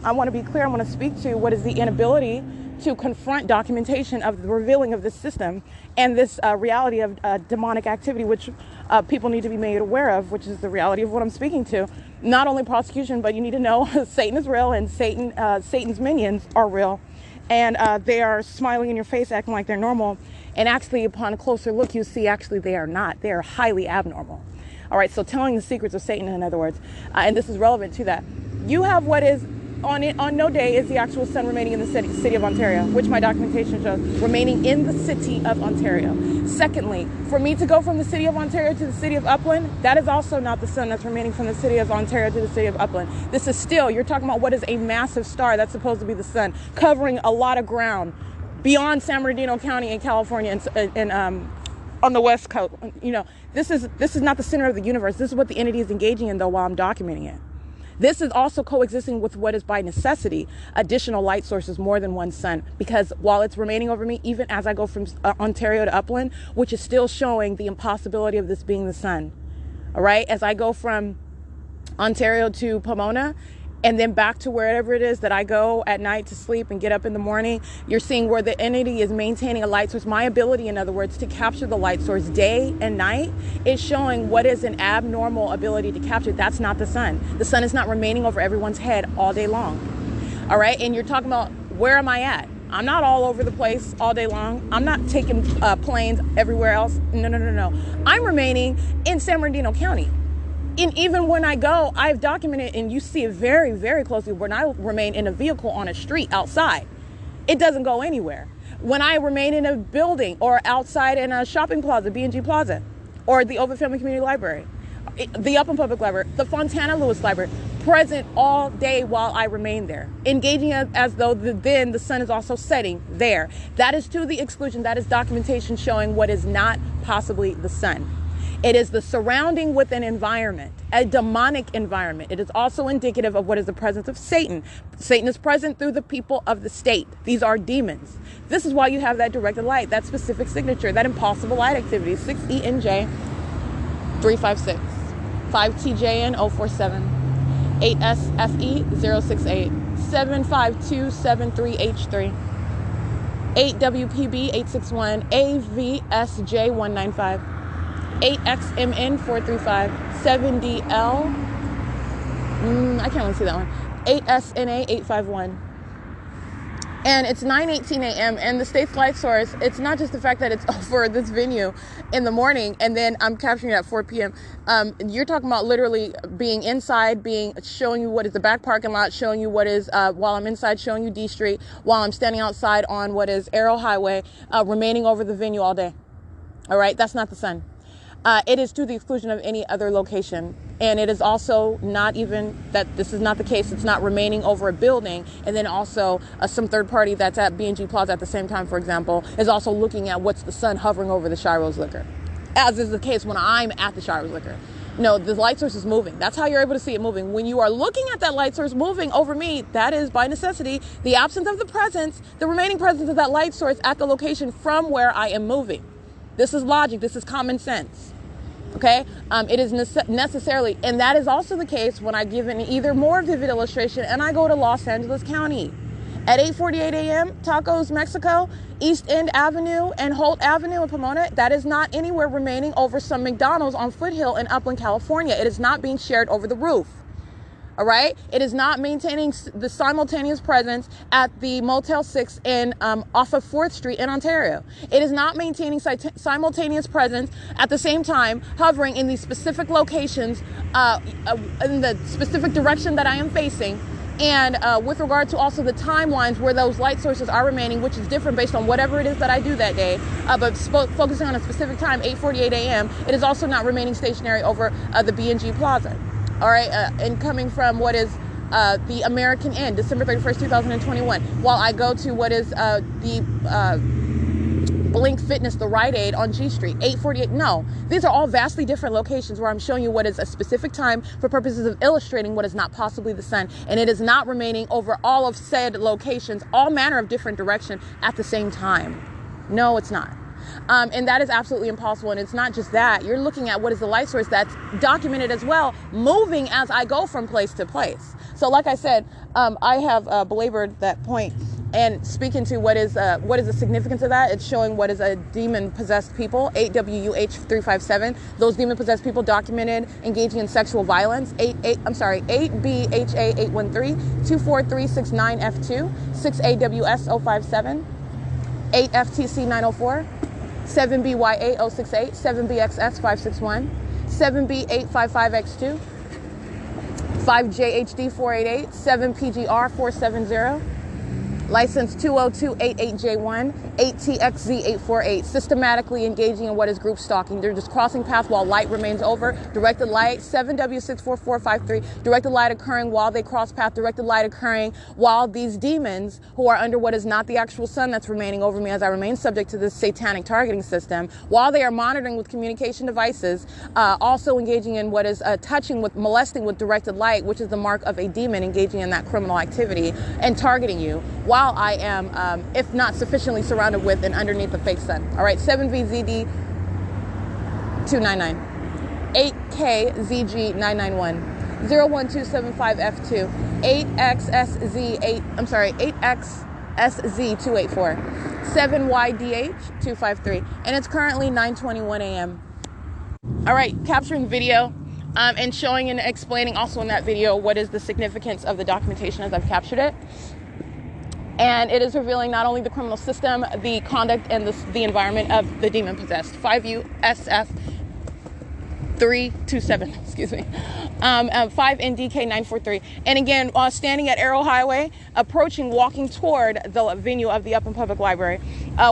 I want to be clear. I want to speak to what is the inability to confront documentation of the revealing of this system and this reality of demonic activity, which people need to be made aware of, which is the reality of what I'm speaking to. Not only prosecution, but you need to know Satan is real, and Satan's minions are real. And they are smiling in your face, acting like they're normal. And actually, upon a closer look, you see actually they are not. They are highly abnormal. All right, so telling the secrets of Satan, in other words, and this is relevant to that. You have what is, on no day is the actual sun remaining in the city of Ontario, which my documentation shows, remaining in the city of Ontario. Secondly, for me to go from the city of Ontario to the city of Upland, that is also not the sun that's remaining from the city of Ontario to the city of Upland. This is still, you're talking about what is a massive star that's supposed to be the sun, covering a lot of ground beyond San Bernardino County in California and on the West Coast. You know, this is not the center of the universe. This is what the entity is engaging in, though, while I'm documenting it. This is also coexisting with what is by necessity additional light sources, more than one sun, because while it's remaining over me, even as I go from Ontario to Upland, which is still showing the impossibility of this being the sun. All right, as I go from Ontario to Pomona and then back to wherever it is that I go at night to sleep and get up in the morning, you're seeing where the entity is maintaining a light source. My ability, in other words, to capture the light source day and night is showing what is an abnormal ability to capture. That's not the sun. The sun is not remaining over everyone's head all day long. All right, and you're talking about, where am I at? I'm not all over the place all day long. I'm not taking planes everywhere else. No. I'm remaining in San Bernardino County. And even when I go, I've documented, and you see it very, very closely, when I remain in a vehicle on a street outside, it doesn't go anywhere. When I remain in a building or outside in a shopping plaza, B&G Plaza, or the Open Family Community Library, the Upland Public Library, the Fontana Lewis Library, present all day while I remain there, engaging as though then the sun is also setting there. That is to the exclusion. That is documentation showing what is not possibly the sun. It is the surrounding with an environment, a demonic environment. It is also indicative of what is the presence of Satan. Satan is present through the people of the state. These are demons. This is why you have that directed light, that specific signature, that impossible light activity, 6ENJ 356, 5TJN 047. 8SFE 068, 75273H3, 8WPB 861, AVSJ 195, 8XMN 435, 7DL, I can't really see that one, 8SNA 851. And it's 9:18 a.m. and the state's light source, it's not just the fact that it's over this venue in the morning and then I'm capturing it at 4 p.m. You're talking about literally being inside, showing you what is the back parking lot, showing you what is, while I'm inside, showing you D Street, while I'm standing outside on what is Arrow Highway, remaining over the venue all day. All right, that's not the sun. It is to the exclusion of any other location. And it is also not even that this is not the case. It's not remaining over a building. And then also some third party that's at B&G Plaza at the same time, for example, is also looking at what's the sun hovering over the Shiro's Liquor, as is the case when I'm at the Shiro's Liquor. No, the light source is moving. That's how you're able to see it moving. When you are looking at that light source moving over me, that is by necessity the absence of the presence, the remaining presence of that light source at the location from where I am moving. This is logic. This is common sense. Okay, it is necessarily, and that is also the case when I give an either more vivid illustration and I go to Los Angeles County. At 8:48 a.m., Tacos Mexico, East End Avenue and Holt Avenue in Pomona, that is not anywhere remaining over some McDonald's on Foothill in Upland, California. It is not being shared over the roof. All right. It is not maintaining the simultaneous presence at the Motel 6 in off of 4th Street in Ontario. It is not maintaining simultaneous presence at the same time, hovering in these specific locations, in the specific direction that I am facing. And with regard to also the timelines where those light sources are remaining, which is different based on whatever it is that I do that day, but focusing on a specific time, 8:48 a.m., it is also not remaining stationary over the B&G Plaza. All right, and coming from what is the American Inn, December 31st, 2021, while I go to what is the Blink Fitness, the Rite Aid on G Street, 8:48. No, these are all vastly different locations where I'm showing you what is a specific time for purposes of illustrating what is not possibly the sun, and it is not remaining over all of said locations, all manner of different direction at the same time. No, it's not. And that is absolutely impossible. And it's not just that. You're looking at what is the light source that's documented as well, moving as I go from place to place. So like I said, I have belabored that point. And speaking to what is the significance of that, it's showing what is a demon-possessed people, 8WUH357. Those demon-possessed people documented engaging in sexual violence, 8BHA813, 24369F2, 6AWS057, 8FTC904, 7BYA068, 7BXS561, 7B855X2, 5JHD488, 7PGR470, license 20288J1, 8TXZ848, systematically engaging in what is group stalking. They're just crossing paths while light remains over. Directed light, 7W64453, directed light occurring while they cross path, directed light occurring while these demons, who are under what is not the actual sun that's remaining over me as I remain subject to this satanic targeting system, while they are monitoring with communication devices, also engaging in what is molesting with directed light, which is the mark of a demon engaging in that criminal activity and targeting you, while I am, if not sufficiently surrounded with and underneath the fake sun. All right, 7VZD299, 8KZG991, 01275F2, 8XSZ284, 7YDH253, and it's currently 9:21 a.m. All right, capturing video and showing and explaining also in that video what is the significance of the documentation as I've captured it. And it is revealing not only the criminal system, the conduct, and the environment of the demon-possessed. 5USF327, excuse me. 5NDK943. And again, standing at Arrow Highway, walking toward the venue of the Upland Public Library,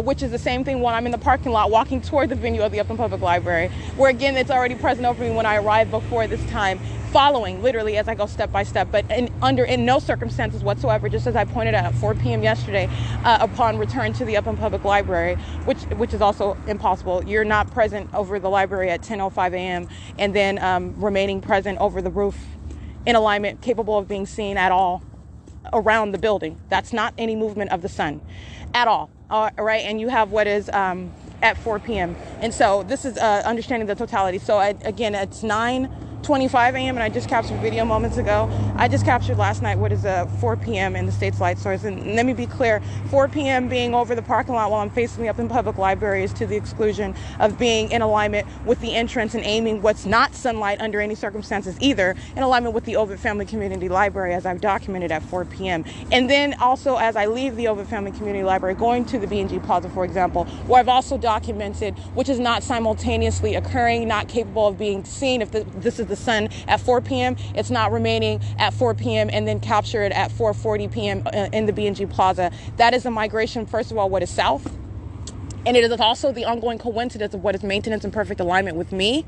which is the same thing when I'm in the parking lot, walking toward the venue of the Upland Public Library, where again, it's already present over me when I arrived before this time, following literally as I go step by step, but in no circumstances whatsoever, just as I pointed out at 4 p.m. yesterday, upon return to the Upland Public Library, which is also impossible. You're not present over the library at 10:05 a.m. and then remaining present over the roof in alignment, capable of being seen at all around the building. That's not any movement of the sun at all. All right, and you have what is at 4 p.m. And so this is understanding the totality. So again, it's 9:21 4:25 a.m. and I just captured video moments ago. I just captured last night what is 4 p.m. in the state's light source. And let me be clear, 4 p.m. being over the parking lot while I'm facing the Upland Public Library is to the exclusion of being in alignment with the entrance and aiming what's not sunlight under any circumstances either, in alignment with the Ovid Family Community Library, as I've documented at 4 p.m. And then also as I leave the Ovid Family Community Library, going to the B&G Plaza, for example, where I've also documented, which is not simultaneously occurring, not capable of being seen. If this is the sun at 4 p.m., it's not remaining at 4 p.m. and then captured at 4:40 p.m. in the B&G Plaza. That is a migration, first of all, what is south. And it is also the ongoing coincidence of what is maintenance and perfect alignment with me.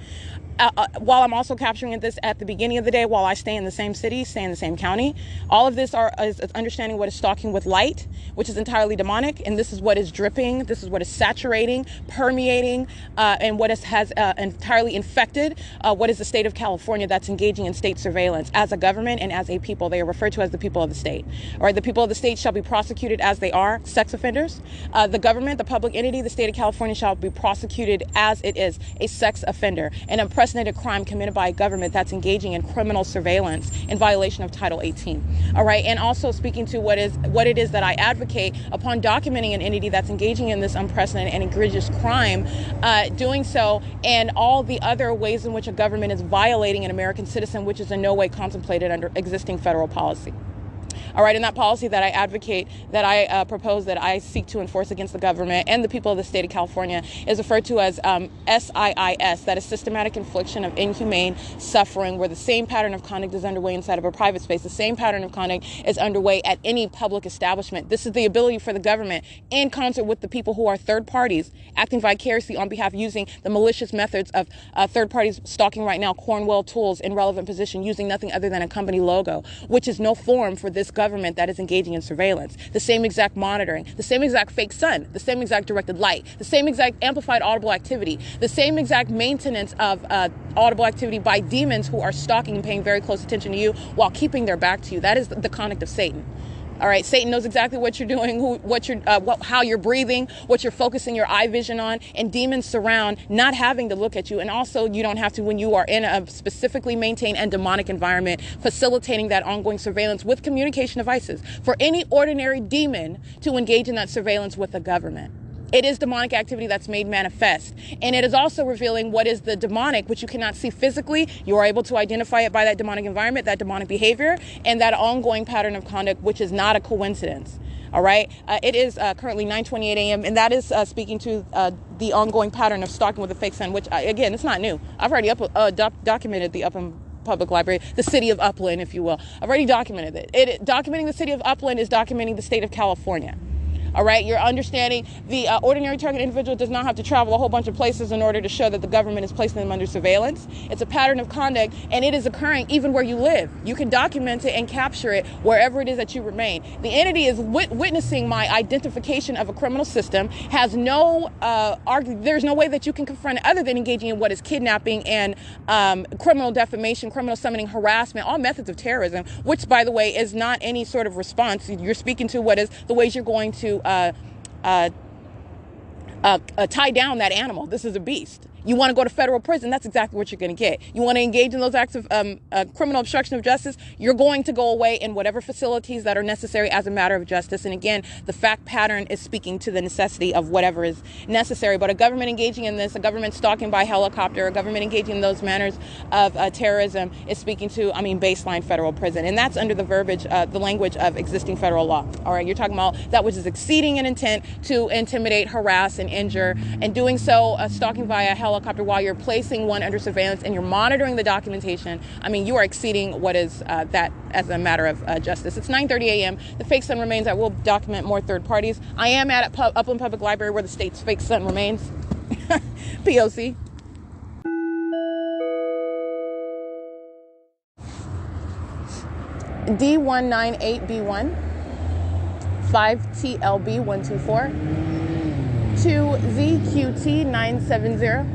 While I'm also capturing this at the beginning of the day, while I stay in the same city, stay in the same county. All of this is understanding what is stalking with light, which is entirely demonic. And this is what is dripping. This is what is saturating, permeating, and what has entirely infected what is the state of California that's engaging in state surveillance as a government and as a people. They are referred to as the people of the state. All right, the people of the state shall be prosecuted as they are sex offenders. The government, the public entity, the state of California shall be prosecuted as it is a sex offender, an unprecedented crime committed by a government that's engaging in criminal surveillance in violation of Title 18. All right, and also speaking to what it is that I advocate upon documenting an entity that's engaging in this unprecedented and egregious crime, doing so, and all the other ways in which a government is violating an American citizen, which is in no way contemplated under existing federal policy. All right, and that policy that I advocate, that I propose, that I seek to enforce against the government and the people of the state of California is referred to as S.I.I.S. That is systematic infliction of inhumane suffering, where the same pattern of conduct is underway inside of a private space. The same pattern of conduct is underway at any public establishment. This is the ability for the government, in concert with the people who are third parties, acting vicariously on behalf, using the malicious methods of third parties stalking right now, Cornwell tools in relevant position, using nothing other than a company logo, which is no form for this government that is engaging in surveillance. The same exact monitoring, the same exact fake sun, the same exact directed light, the same exact amplified audible activity, the same exact maintenance of audible activity by demons who are stalking and paying very close attention to you while keeping their back to you. That is the conduct of Satan. All right, Satan knows exactly what you're doing, how you're breathing, what you're focusing your eye vision on, and demons surround, not having to look at you. And also, you don't have to when you are in a specifically maintained and demonic environment, facilitating that ongoing surveillance with communication devices for any ordinary demon to engage in that surveillance with the government. It is demonic activity that's made manifest. And it is also revealing what is the demonic, which you cannot see physically. You are able to identify it by that demonic environment, that demonic behavior, and that ongoing pattern of conduct, which is not a coincidence. All right. It is currently 9:28 a.m. And that is speaking to the ongoing pattern of stalking with a fake sun, which, again, it's not new. I've already documented the Upland Public Library, the city of Upland, if you will. I've already documented it. Documenting the city of Upland is documenting the state of California. All right, you're understanding the ordinary target individual does not have to travel a whole bunch of places in order to show that the government is placing them under surveillance. It's a pattern of conduct, and it is occurring even where you live. You can document it and capture it wherever it is that you remain. The entity is witnessing my identification of a criminal system, has no there's no way that you can confront it other than engaging in what is kidnapping and criminal defamation, criminal summoning, harassment, all methods of terrorism, which, by the way, is not any sort of response. You're speaking to what is the ways you're going to tie down that animal. This is a beast. You want to go to federal prison, that's exactly what you're going to get. You want to engage in those acts of criminal obstruction of justice, you're going to go away in whatever facilities that are necessary as a matter of justice. And again, the fact pattern is speaking to the necessity of whatever is necessary. But a government engaging in this, a government stalking by helicopter, a government engaging in those manners of terrorism is speaking to, baseline federal prison. And that's under the verbiage, the language of existing federal law. All right, you're talking about that which is exceeding in intent to intimidate, harass, and injure, and doing so, stalking via helicopter while you're placing one under surveillance and you're monitoring the documentation. You are exceeding what is that as a matter of justice. It's 9:30 a.m. The fake sun remains. I will document more third parties. I am at Upland Public Library where the state's fake sun remains. P.O.C. D198B1 5TLB124 2ZQT970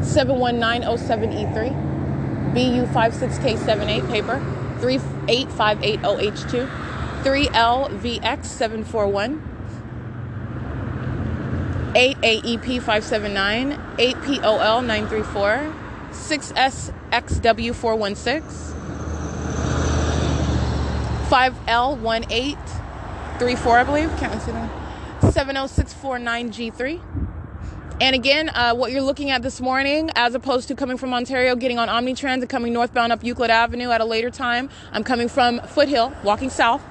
71907E3 BU56K78 paper 38580H2 3LVX741 8AEP579 8POL934 6SXW416, 5L1834, I believe. Can't see that. 70649G3. And again, what you're looking at this morning, as opposed to coming from Ontario, getting on Omnitrans and coming northbound up Euclid Avenue at a later time, I'm coming from Foothill, walking south,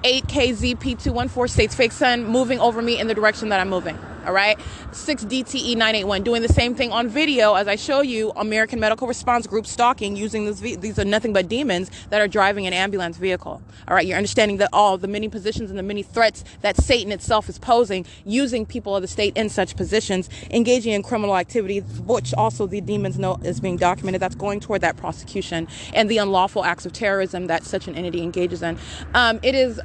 8KZP214, States Fake Sun, moving over me in the direction that I'm moving. All right, 6DTE981, doing the same thing on video as I show you. American Medical Response Group stalking, using these are nothing but demons that are driving an ambulance vehicle. All right, you're understanding that all the many positions and the many threats that Satan itself is posing, using people of the state in such positions, engaging in criminal activity, which also the demons know is being documented. That's going toward that prosecution and the unlawful acts of terrorism that such an entity engages in. It is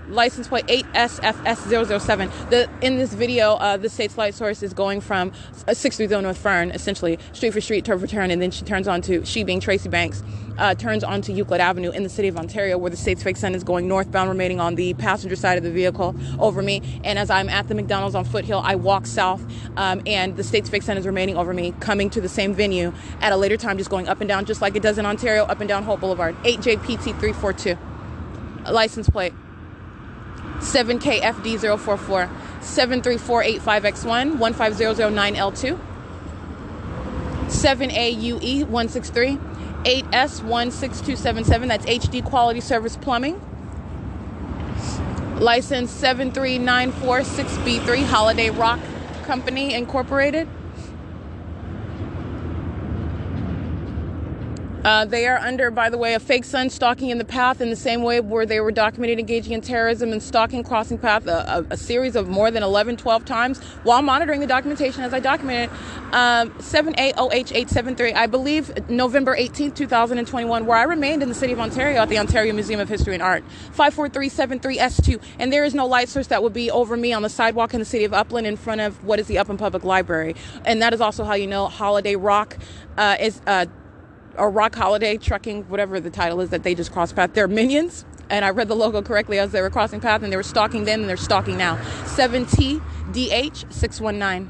license plate 8SFS007. In this video, the state's light source is going from 630 North Fern, essentially street for street, turn for turn, and then she turns on to, she being Tracy Banks, turns onto Euclid Avenue in the city of Ontario, where the state's fake sun is going northbound, remaining on the passenger side of the vehicle over me. And as I'm at the McDonald's on Foothill, I walk south, and the state's fake sun is remaining over me, coming to the same venue at a later time, just going up and down, just like it does in Ontario, up and down Hope Boulevard. 8JPT342. License plate 7KFD044, 73485X1, 15009L2, 7AUE163, 8S16277, that's HD Quality Service Plumbing. License 73946B3, Holiday Rock Company Incorporated. They are under, by the way, a fake sun stalking in the path in the same way where they were documented engaging in terrorism and stalking crossing path a series of more than 11, 12 times while monitoring the documentation as I documented. 7AOH873, I believe November 18th, 2021, where I remained in the city of Ontario at the Ontario Museum of History and Art. 54373S2, and there is no light source that would be over me on the sidewalk in the city of Upland in front of what is the Upland Public Library. And that is also how you know Holiday Rock or Rock Holiday Trucking, whatever the title is, that they just crossed path. They're minions, and I read the logo correctly as they were crossing path, and they were stalking then, and they're stalking now. 7TDH619.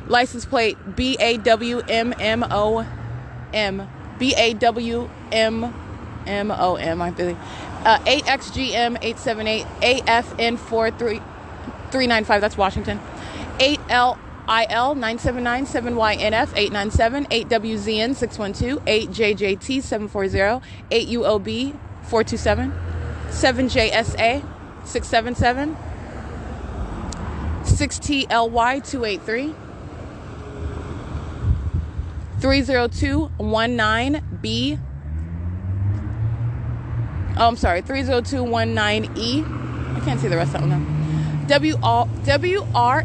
License plate BAWMMOM. BAWMMOM, I believe. 8XGM878, AFN43395, that's Washington. 8L IL 979 7YNF 897 8WZN 612 8JJT 740 8UOB 427 7JSA 677 6TLY 283 30219B. Oh, I'm sorry, 30219E. I can't see the rest of that one now. WRMHGS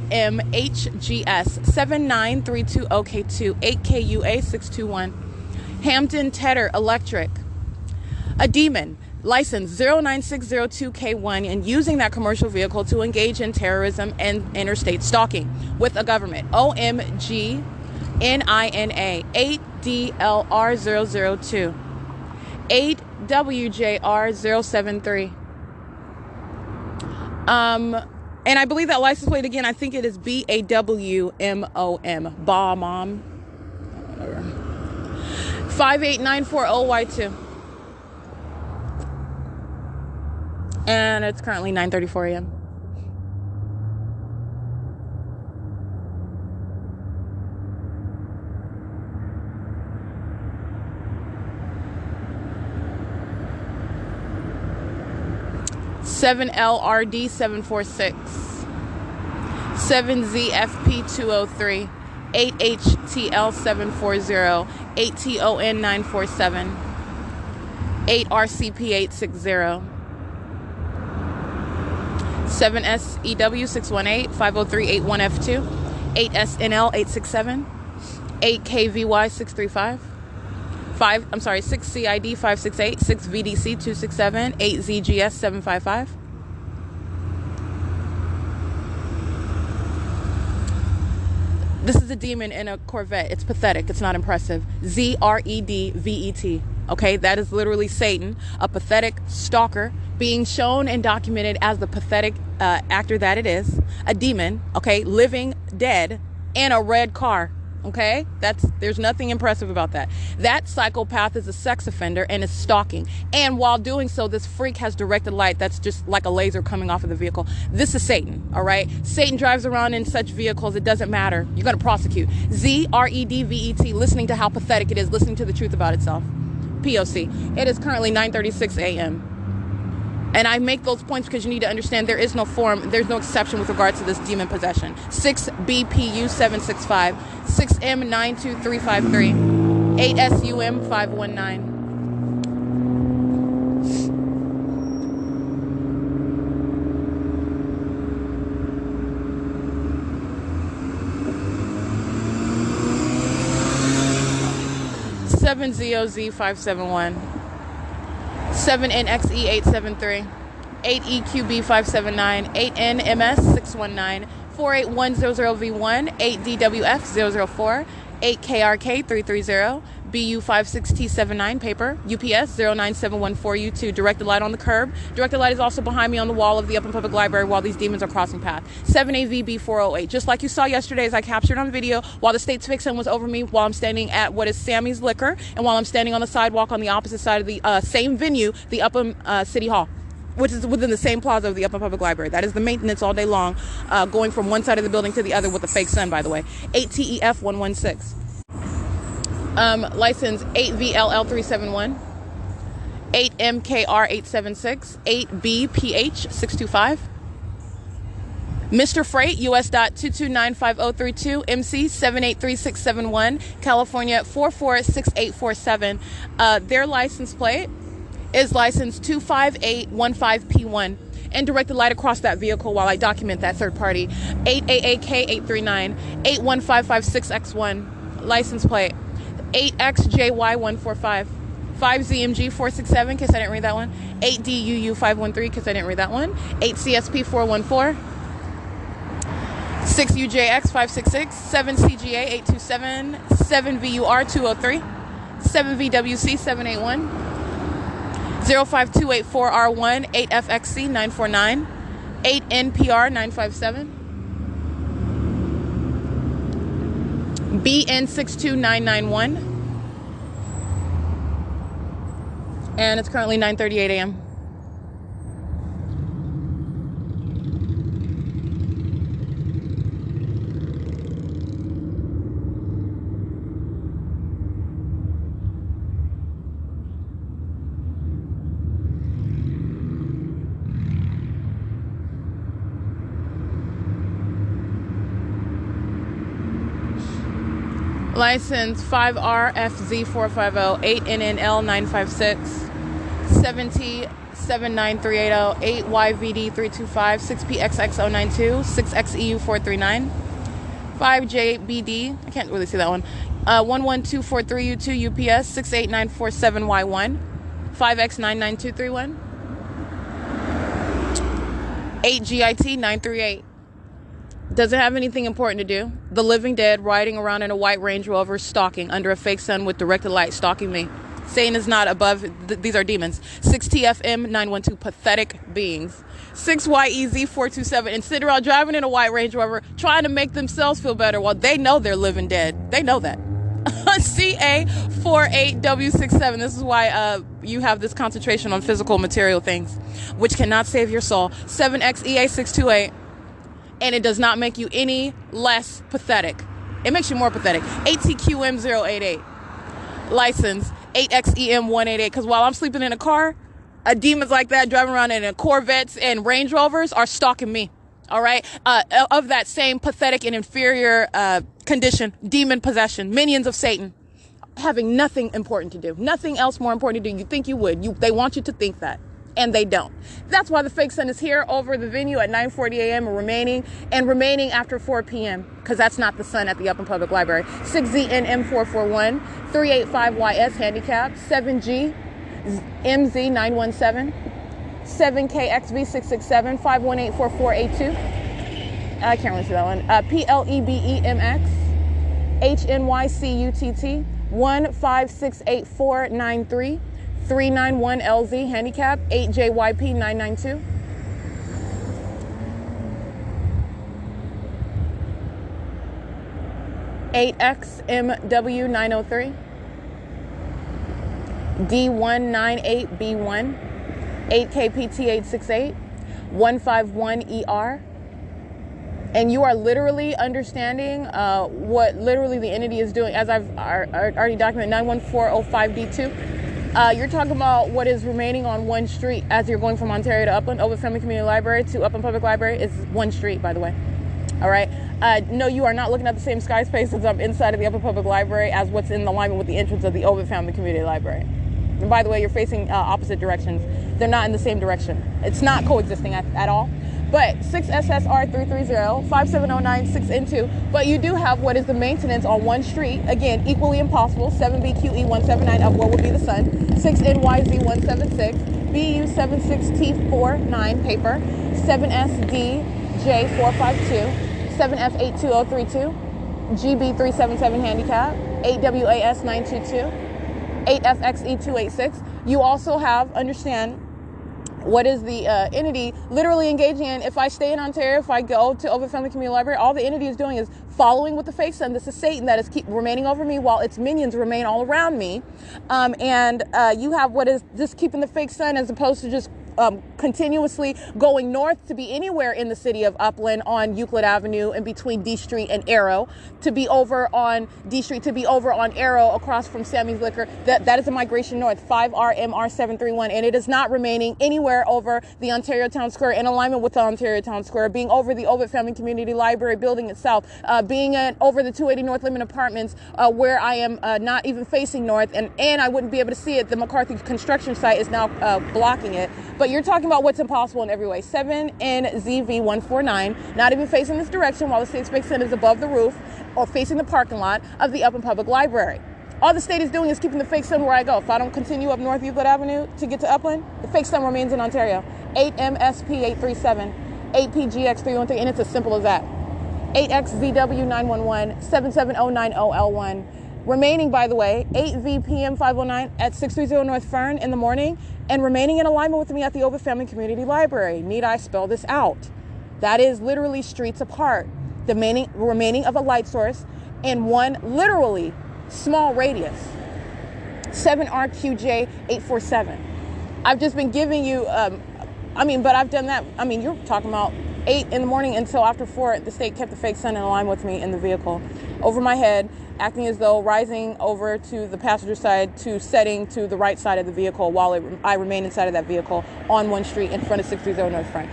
7932OK2 8KUA 621. Hampton Tedder Electric. A demon. License 09602K1 and using that commercial vehicle to engage in terrorism and interstate stalking with a government. OMGNINA 8DLR002 8WJR073. And I believe that license plate again, I think it is BAWMOM. BAWMOM. 58940Y2. And it's currently 9:34 a.m. (7LRD 746) 7ZFP203 8HTL 740 8TON 947 8RCP 860 7SEW 618 50381F2 8SNL 867 8KVY 635 6CID 568 6VDC 267 8ZGS 755. This is a demon in a Corvette. It's pathetic. It's not impressive. ZREDVET. Okay, that is literally Satan, a pathetic stalker, being shown and documented as the pathetic actor that it is. A demon, okay, living dead in a red car. Okay, there's nothing impressive about that. That psychopath is a sex offender and is stalking. And while doing so, this freak has directed light that's just like a laser coming off of the vehicle. This is Satan, all right? Satan drives around in such vehicles, it doesn't matter. You're going to prosecute. Z-R-E-D-V-E-T, listening to how pathetic it is, listening to the truth about itself. P.O.C. It is currently 9:36 a.m. And I make those points because you need to understand there is no form, there's no exception with regards to this demon possession. 6BPU765, 6M92353, 8SUM519. Seven ZOZ 571, 7NXE873, 8EQB579, 8NMS619, 48100V1, 8DWF004, 8KRK330, BU56T79, paper, UPS 09714U2, directed light on the curb. Directed light is also behind me on the wall of the Upland Public Library while these demons are crossing path. 7AVB408, just like you saw yesterday as I captured on video while the state's vixen was over me while I'm standing at what is Sammy's Liquor and while I'm standing on the sidewalk on the opposite side of the same venue, the Upland City Hall, which is within the same plaza of the Upland Public Library. That is the maintenance all day long, going from one side of the building to the other with a fake sun, by the way. 8TEF116. License 8VLL371, 8MKR876, 8BPH625. Mr. Freight, US.2295032, MC 783671, California 446847. Their license plate is license 25815P1. And directed light across that vehicle while I document that third party. 8AAK839, 81556X1, license plate 8XJY145, 5ZMG467, because I didn't read that one, 8DUU513, because I didn't read that one, 8CSP414, 6UJX566, 7CGA827, 7VUR203, 7VWC781, 05284R1, 8FXC949, 8NPR957, BN62991, and it's currently 9:38 a.m. License 5RFZ450, 8NNL956, 7T79380, 8YVD325, 6PXX092, 6XEU439, 5JBD, I can't really see that one, 11243U2 UPS 68947Y1, 5X99231, 8GIT938. Doesn't have anything important to do. The living dead riding around in a white Range Rover, stalking under a fake sun with directed light, stalking me. Satan is not above. These are demons. 6TFM912, pathetic beings. 6YEZ427, and sit around driving in a white Range Rover trying to make themselves feel better while they know they're living dead. They know that. CA48W67. This is why you have this concentration on physical material things, which cannot save your soul. 7XEA628. And it does not make you any less pathetic. It makes you more pathetic. ATQM088. License 8XEM188. Because while I'm sleeping in a car, demons like that driving around in Corvettes and Range Rovers are stalking me. All right? Of that same pathetic and inferior condition, demon possession, minions of Satan, having nothing important to do. Nothing else more important to do. You think you would. They want you to think that. And they don't. That's why the fake sun is here over the venue at 9:40 a.m. and remaining after 4 p.m. because that's not the sun at the Upland Public Library. 6ZNM441, 385YS handicap, 7G MZ917, 7KXV667, 5184482. I can't really see that one. PLEBEMX, HNYCUTT, 1568493. 391LZ handicap, 8JYP992. 8XMW903, D198B1, 8KPT868, 151ER. And you are literally understanding what literally the entity is doing, as I've already documented, 91405D2. You're talking about what is remaining on one street as you're going from Ontario to Upland. Ovid Family Community Library to Upland Public Library is one street, by the way. All right. No, you are not looking at the same sky space as I'm inside of the Upland Public Library as what's in alignment with the entrance of the Ovid Family Community Library. And by the way, you're facing opposite directions. They're not in the same direction. It's not coexisting at all. But 6SSR330, 57096N2. But you do have what is the maintenance on one street. Again, equally impossible. 7BQE179 of what would be the sun. 6NYZ176. BU76T49 paper. 7SDJ452. 7F82032. GB377 handicap. 8WAS922. 8FXE286. You also have, understand, what is the entity literally engaging in. If I stay in Ontario, if I go to Ovid Family Community Library, all the entity is doing is following with the fake sun. This is Satan that is keep remaining over me while its minions remain all around me. And you have what is just keeping the fake sun as opposed to just continuously going north to be anywhere in the city of Upland on Euclid Avenue in between D Street and Arrow, to be over on D Street, to be over on Arrow across from Sammy's Liquor. That is a migration north, 5RMR731, and it is not remaining anywhere over the Ontario Town Square, in alignment with the Ontario Town Square, being over the Ovid Family Community Library building itself, being over the 280 North Limit Apartments, where I am not even facing north, and I wouldn't be able to see it. The McCarthy construction site is now blocking it. But you're talking about what's impossible in every way. 7NZV149, not even facing this direction while the state fake sun is above the roof or facing the parking lot of the Upland Public Library. All the state is doing is keeping the fake sun where I go. If I don't continue up North Euclid Avenue to get to Upland, the fake sun remains in Ontario. 8MSP837, 8PGX313, and it's as simple as that. 8XZW911, 77090L1. Remaining, by the way, 8VPM509 at 630 North Fern in the morning, and remaining in alignment with me at the Ovid Family Community Library. Need I spell this out? That is literally streets apart. The remaining of a light source in one literally small radius. 7RQJ847. I've just been giving you, but I've done that. You're talking about 8 in the morning until after 4, the state kept the fake sun in line with me in the vehicle. Over my head, acting as though rising over to the passenger side to setting to the right side of the vehicle while I remain inside of that vehicle on one street in front of 630 North Front.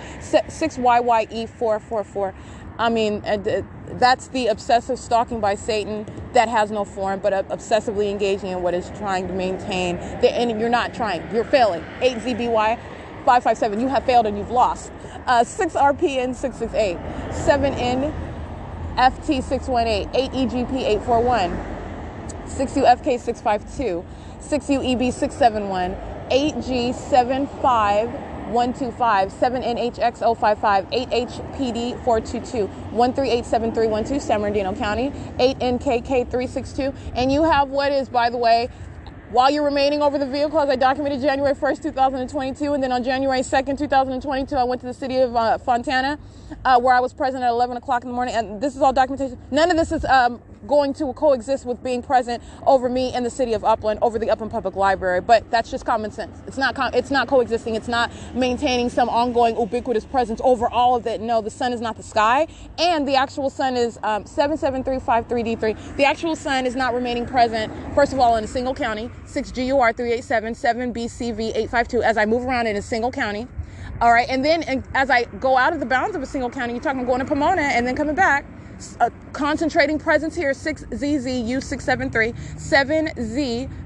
6YYE444. That's the obsessive stalking by Satan that has no form, but obsessively engaging in what is trying to maintain. And you're not trying, you're failing. 8ZBY557, you have failed and you've lost. 6RPN668, 7NFT618, 8EGP841, 6UFK652, 6UEB671, 8G75125, 7NHX055, 8HPD422, 1387312, San Bernardino County, 8NKK362, and you have what is, by the way, while you're remaining over the vehicle, as I documented January 1st, 2022, and then on January 2nd, 2022, I went to the city of Fontana, where I was present at 11 o'clock in the morning, and this is all documentation. None of this is going to coexist with being present over me in the city of Upland, over the Upland Public Library, but that's just common sense. It's not coexisting. It's not maintaining some ongoing ubiquitous presence over all of it. No, the sun is not the sky, and the actual sun is 77353D3. The actual sun is not remaining present, first of all, in a single county, 6GUR387, 7BCV852, as I move around in a single county. All right, and then as I go out of the bounds of a single county, you're talking going to Pomona and then coming back, concentrating presence here, 6ZZU673,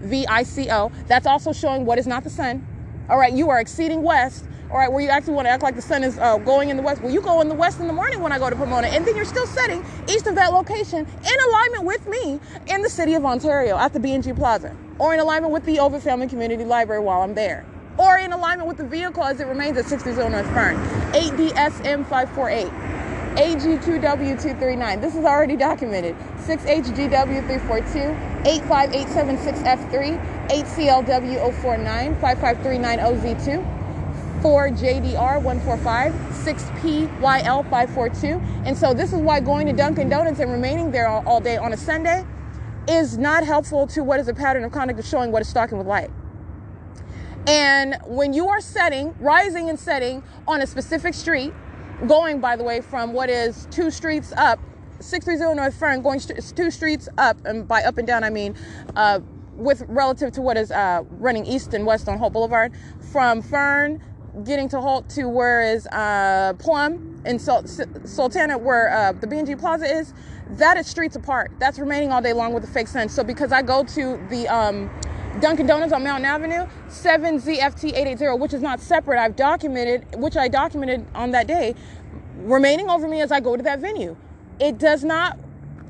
7ZVICO. That's also showing what is not the sun. All right, you are exceeding west. All right, where you actually want to act like the sun is going in the west. Well, you go in the west in the morning when I go to Pomona, and then you're still setting east of that location in alignment with me in the city of Ontario at the B&G Plaza, or in alignment with the Ovid Family Community Library while I'm there, or in alignment with the vehicle as it remains at 630 North Fern, 8DSM548. AG2W239. This is already documented. 6HGW342, 85876F3, 8CLW049, 55390Z2, 4JDR 145, 6PYL 542. And so this is why going to Dunkin' Donuts and remaining there all day on a Sunday is not helpful to what is a pattern of conduct of showing what is stalking with light. And when you are rising and setting on a specific street, going, by the way, from what is 2 streets up, 630 North Fern, going 2 streets up, and by up and down I mean with relative to what is running east and west on Hope Boulevard, from Fern getting to Holt to where is Plum and Sultana, where the B&G Plaza is, that is streets apart. That's remaining all day long with the fake sun. So because I go to the Dunkin' Donuts on Mountain Avenue, 7ZFT880, which is not separate, I documented on that day, remaining over me as I go to that venue. It does not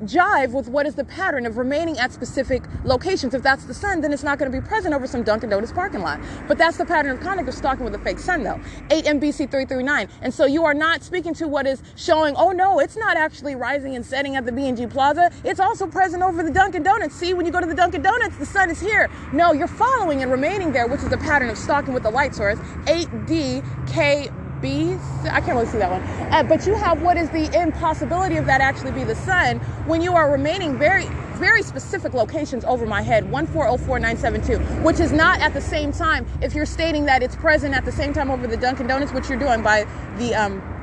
jive with what is the pattern of remaining at specific locations. If that's the sun, then it's not going to be present over some Dunkin' Donuts parking lot. But that's the pattern of conduct of stalking with a fake sun, though. 8MBC339. And so you are not speaking to what is showing, oh no, it's not actually rising and setting at the B&G Plaza. It's also present over the Dunkin' Donuts. See, when you go to the Dunkin' Donuts, the sun is here. No, you're following and remaining there, which is the pattern of stalking with the light source. 8DK I can't really see that one. But you have what is the impossibility of that actually be the sun when you are remaining very, very specific locations over my head, 1404972, which is not at the same time if you're stating that it's present at the same time over the Dunkin' Donuts, which you're doing by the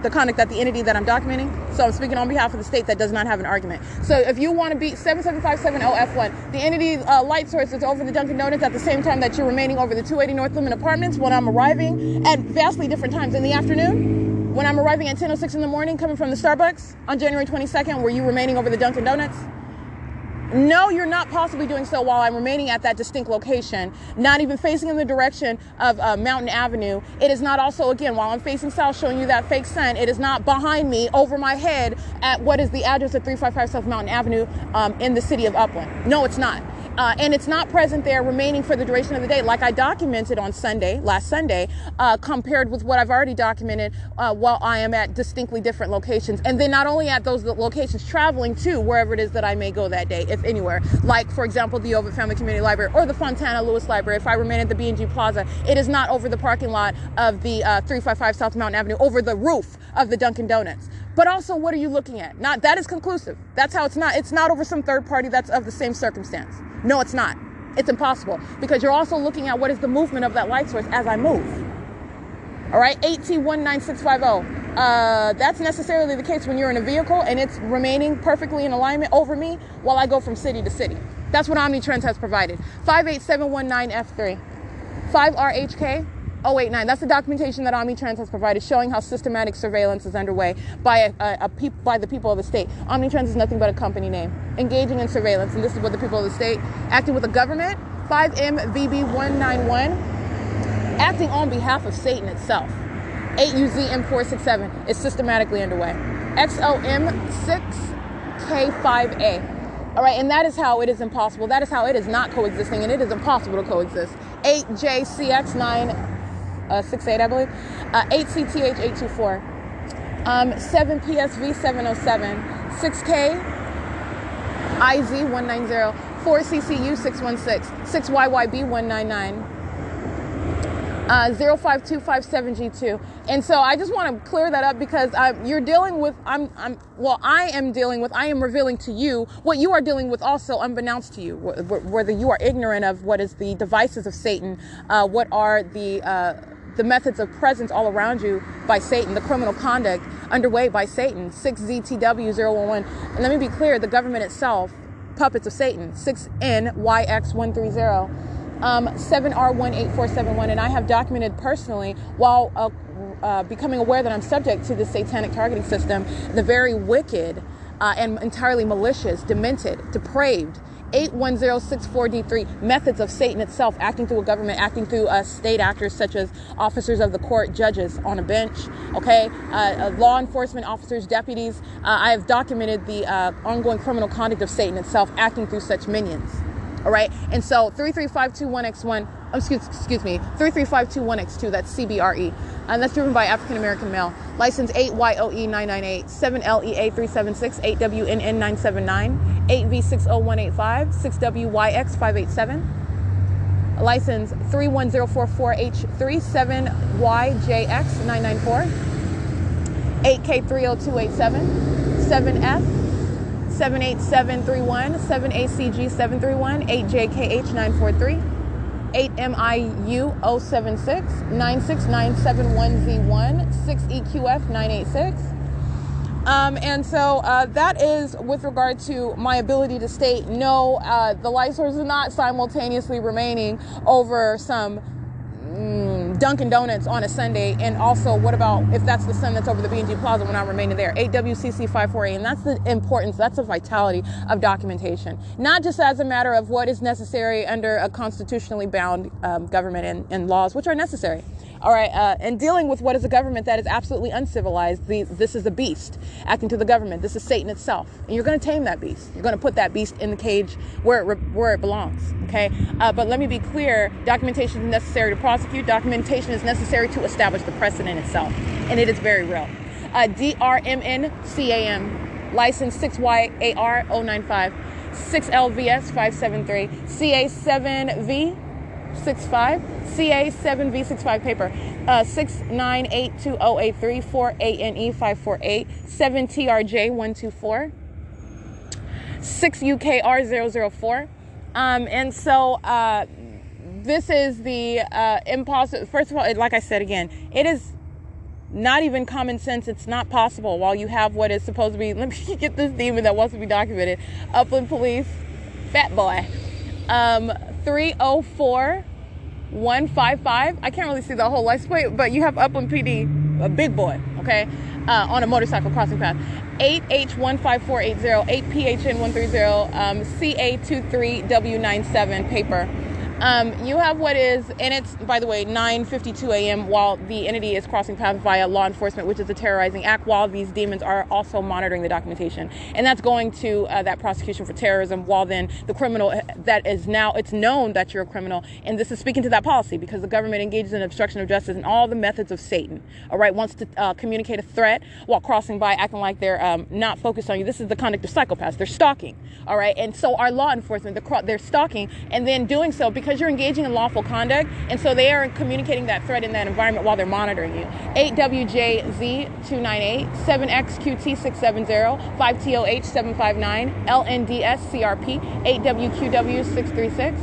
conduct that the entity that I'm documenting. So I'm speaking on behalf of the state that does not have an argument. So if you want to be 77570F1, the entity light source is over the Dunkin' Donuts at the same time that you're remaining over the 280 North Lemon Apartments when I'm arriving at vastly different times in the afternoon, when I'm arriving at 10:06 in the morning coming from the Starbucks on January 22nd, were you remaining over the Dunkin' Donuts? No, you're not possibly doing so while I'm remaining at that distinct location, not even facing in the direction of Mountain Avenue. It is not also, again, while I'm facing south, showing you that fake sun, it is not behind me, over my head, at what is the address of 355 South Mountain Avenue in the city of Upland. No, it's not. And it's not present there remaining for the duration of the day, like I documented on last Sunday, compared with what I've already documented while I am at distinctly different locations. And then not only at those locations, traveling to wherever it is that I may go that day, if anywhere, like, for example, the Ovid Family Community Library or the Fontana Lewis Library. If I remain at the B&G Plaza, it is not over the parking lot of the 355 South Mountain Avenue, over the roof of the Dunkin' Donuts. But also, what are you looking at? That is conclusive. That's how it's not. It's not over some third party that's of the same circumstance. No, it's not. It's impossible, because you're also looking at what is the movement of that light source as I move. All right, 8T19650. That's necessarily the case when you're in a vehicle and it's remaining perfectly in alignment over me while I go from city to city. That's what OmniTrends has provided. 58719F3. 5RHK 089. That's the documentation that OmniTrends has provided, showing how systematic surveillance is underway by the people of the state. OmniTrends is nothing but a company name, engaging in surveillance, and this is what the people of the state, acting with the government. 5MVB191, acting on behalf of Satan itself. 8UZM467 is systematically underway. XOM6K5A. All right, and that is how it is impossible. That is how it is not coexisting, and it is impossible to coexist. 8JCX968, I believe. 8CTH824. 7PSV707. 6KIZ190. 4CCU616. 6YYB199. 05257G2. And so I just want to clear that up, because you're dealing with, I am revealing to you what you are dealing with also unbeknownst to you, whether you are ignorant of what is the devices of Satan, what are the methods of presence all around you by Satan, the criminal conduct underway by Satan. 6ZTW011. And let me be clear, the government itself, puppets of Satan. 6NYX130. 7R18471, and I have documented personally, while becoming aware that I'm subject to this satanic targeting system, the very wicked and entirely malicious, demented, depraved 81064D3 methods of Satan itself, acting through a government, acting through state actors such as officers of the court, judges on a bench, okay, law enforcement officers, deputies. I have documented the ongoing criminal conduct of Satan itself, acting through such minions. All right, and so 33521X1, excuse me, 33521X2, that's CBRE, and that's driven by African American male. License 8YOE998, 7LEA376, 8WNN979, 8V60185, 6WYX587. license 31044H37YJX994, 8K30287, 7F 78731, 7ACG731, 8JKH943, 8MIU076, 96971Z1, 6EQF986. And so that is with regard to my ability to state no, the light source is not simultaneously remaining over some Dunkin' Donuts on a Sunday, and also what about if that's the sun that's over the B&G Plaza when I'm remaining there? 8WCC548, and that's the importance, that's the vitality of documentation, not just as a matter of what is necessary under a constitutionally bound government and laws, which are necessary. All right, and dealing with what is a government that is absolutely uncivilized. This is a beast acting to the government. This is Satan itself, and you're going to tame that beast. You're going to put that beast in the cage where it belongs. Okay, but let me be clear: documentation is necessary to prosecute. Documentation is necessary to establish the precedent itself, and it is very real. DRMNCAM, license 6YAR095, 6LVS573, CA7V65, CA7V65 paper, 6982083, 4ANE548, 7TRJ124, 6UKR004. And so this is the impossible. First of all, like I said again, it is not even common sense. It's not possible while you have what is supposed to be, let me get this demon that wants to be documented. Upland Police, fat boy. 304155. I can't really see the whole license plate, but you have Upland PD, a big boy, okay, on a motorcycle crossing path. 8H15480, 8PHN130, CA23W97 paper. You have what is, and it's, by the way, 9:52 a.m. while the entity is crossing paths via law enforcement, which is a terrorizing act, while these demons are also monitoring the documentation. And that's going to that prosecution for terrorism, while then the criminal that is now, it's known that you're a criminal. And this is speaking to that policy because the government engages in obstruction of justice and all the methods of Satan, all right, wants to communicate a threat while crossing by, acting like they're not focused on you. This is the conduct of psychopaths. They're stalking, all right? And so our law enforcement, they're stalking and then doing so because you're engaging in lawful conduct, and so they are communicating that threat in that environment while they're monitoring you. 8WJZ298, 7XQT670, 5TOH759, LNDSCRP, 8WQW636,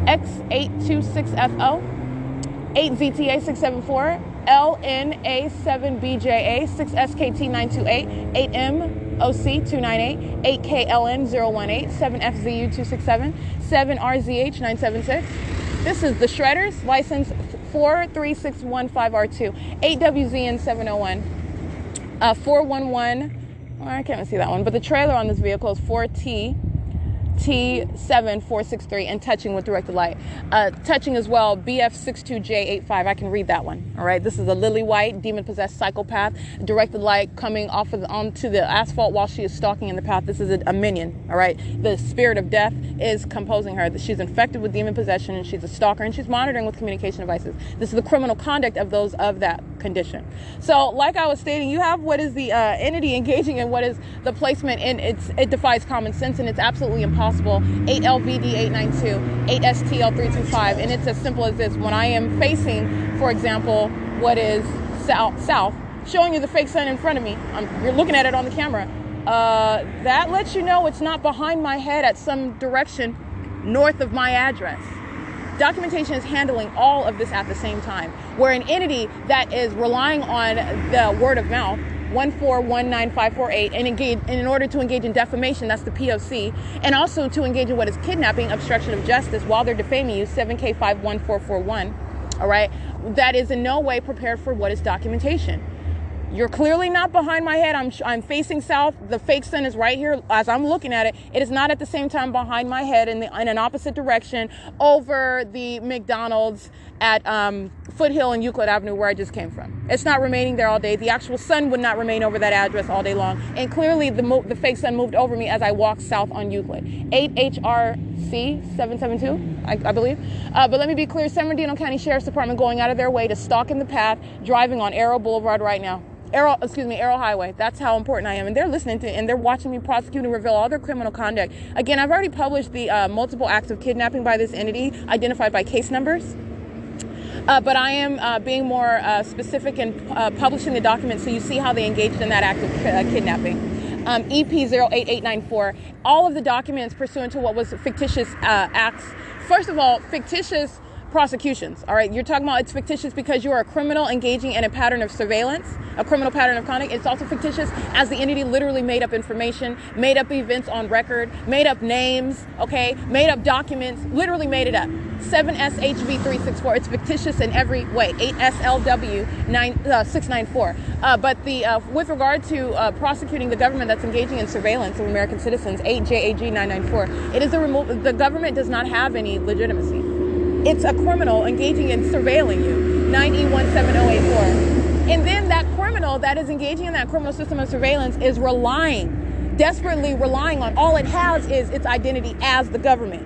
X826FO, 8ZTA674, LNA7BJA, 6SKT928, 8MOC298, 8KLN018, 7FZU267, 7RZH976. This is the Shredders, license 43615R2, 8WZN701, 411, I can't even see that one, but the trailer on this vehicle is 4T7463, and touching with directed light. Touching as well, BF62J85. I can read that one. All right. This is a lily white, demon-possessed psychopath. Directed light coming off of onto the asphalt while she is stalking in the path. This is a minion. All right. The spirit of death is composing her. She's infected with demon possession, and she's a stalker, and she's monitoring with communication devices. This is the criminal conduct of those of that condition. So, like I was stating, you have what is the entity engaging in what is the placement, and it defies common sense, and it's absolutely impossible. 8LVD892, 8STL325, and it's as simple as this. When I am facing, for example, what is south, showing you the fake sun in front of me, you're looking at it on the camera, that lets you know it's not behind my head at some direction north of my address. Documentation is handling all of this at the same time, where an entity that is relying on the word of mouth, 1419548, and in order to engage in defamation, that's the P.O.C, and also to engage in what is kidnapping, obstruction of justice, while they're defaming you, 7K51441, all right, that is in no way prepared for what is documentation. You're clearly not behind my head. I'm facing south. The fake sun is right here as I'm looking at it. It is not at the same time behind my head in an opposite direction over the McDonald's at Foothill and Euclid Avenue where I just came from. It's not remaining there all day. The actual sun would not remain over that address all day long. And clearly the fake sun moved over me as I walked south on Euclid. 8HRC 772, I believe. But let me be clear, San Bernardino County Sheriff's Department going out of their way to stalk in the path, driving on Arrow Boulevard right now. Arrow Highway. That's how important I am. And they're listening to, and they're watching me prosecute and reveal all their criminal conduct. Again, I've already published the multiple acts of kidnapping by this entity, identified by case numbers. But I am being more specific in publishing the documents so you see how they engaged in that act of kidnapping. EP 08894, all of the documents pursuant to what was fictitious acts. First of all, fictitious prosecutions. All right, you're talking about it's fictitious because you are a criminal engaging in a pattern of surveillance, a criminal pattern of conduct. It's also fictitious as the entity literally made up information, made up events on record, made up names, okay, made up documents, literally made it up. 7SHV364. It's fictitious in every way. 8SLW 694. But with regard to prosecuting the government that's engaging in surveillance of American citizens, 8JAG 994. It is the government does not have any legitimacy. It's a criminal engaging in surveilling you, 9E17084. And then that criminal that is engaging in that criminal system of surveillance is desperately relying on, all it has is its identity as the government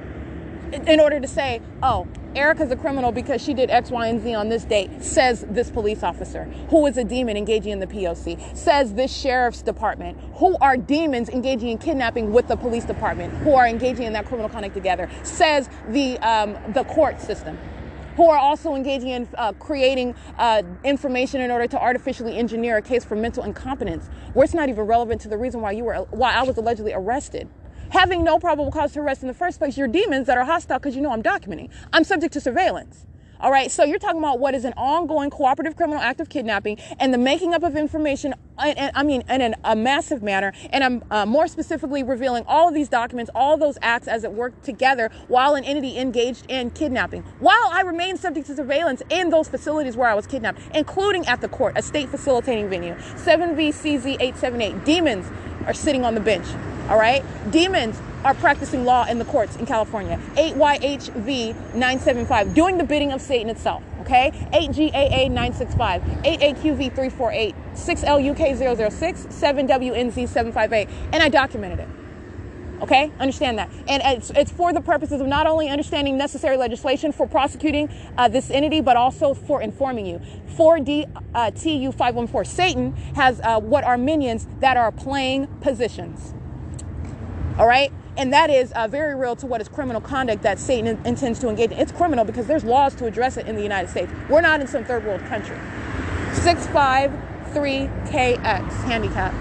in order to say, oh, Erica's a criminal because she did X, Y, and Z on this date, says this police officer, who is a demon engaging in the P.O.C, says this sheriff's department, who are demons engaging in kidnapping with the police department, who are engaging in that criminal conduct together, says the court system, who are also engaging in creating information in order to artificially engineer a case for mental incompetence, where it's not even relevant to the reason why I was allegedly arrested. Having no probable cause to arrest in the first place, you're demons that are hostile because you know I'm documenting. I'm subject to surveillance. All right, so you're talking about what is an ongoing cooperative criminal act of kidnapping and the making up of information, in a massive manner. And I'm more specifically revealing all of these documents, all of those acts as it worked together while an entity engaged in kidnapping, while I remain subject to surveillance in those facilities where I was kidnapped, including at the court, a state facilitating venue. 7VCZ878, demons are sitting on the bench. All right, demons are practicing law in the courts in California. 8YHV975, doing the bidding of Satan itself. Okay, 8GAA965, 8AQV348, 6LUK006, 7WNZ758, and I documented it. Okay, understand that. And it's for the purposes of not only understanding necessary legislation for prosecuting this entity, but also for informing you. 4DTU514, Satan has what are minions that are playing positions. All right. And that is very real to what is criminal conduct that Satan intends to engage in. It's criminal because there's laws to address it in the United States. We're not in some third world country. 653KX handicap.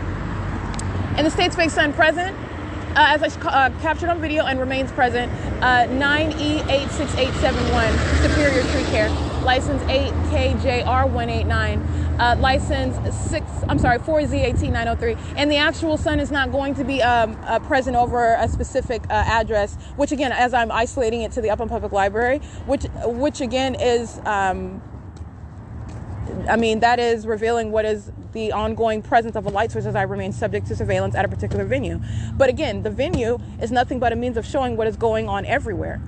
And the state's fake sun present, as I captured on video and remains present, 9E86871, Superior Tree Care, license 8KJR189. License 4Z18903, and the actual sun is not going to be present over a specific address, which again, as I'm isolating it to the Upland Public Library, which again is, that is revealing what is the ongoing presence of a light source as I remain subject to surveillance at a particular venue. But again, the venue is nothing but a means of showing what is going on everywhere,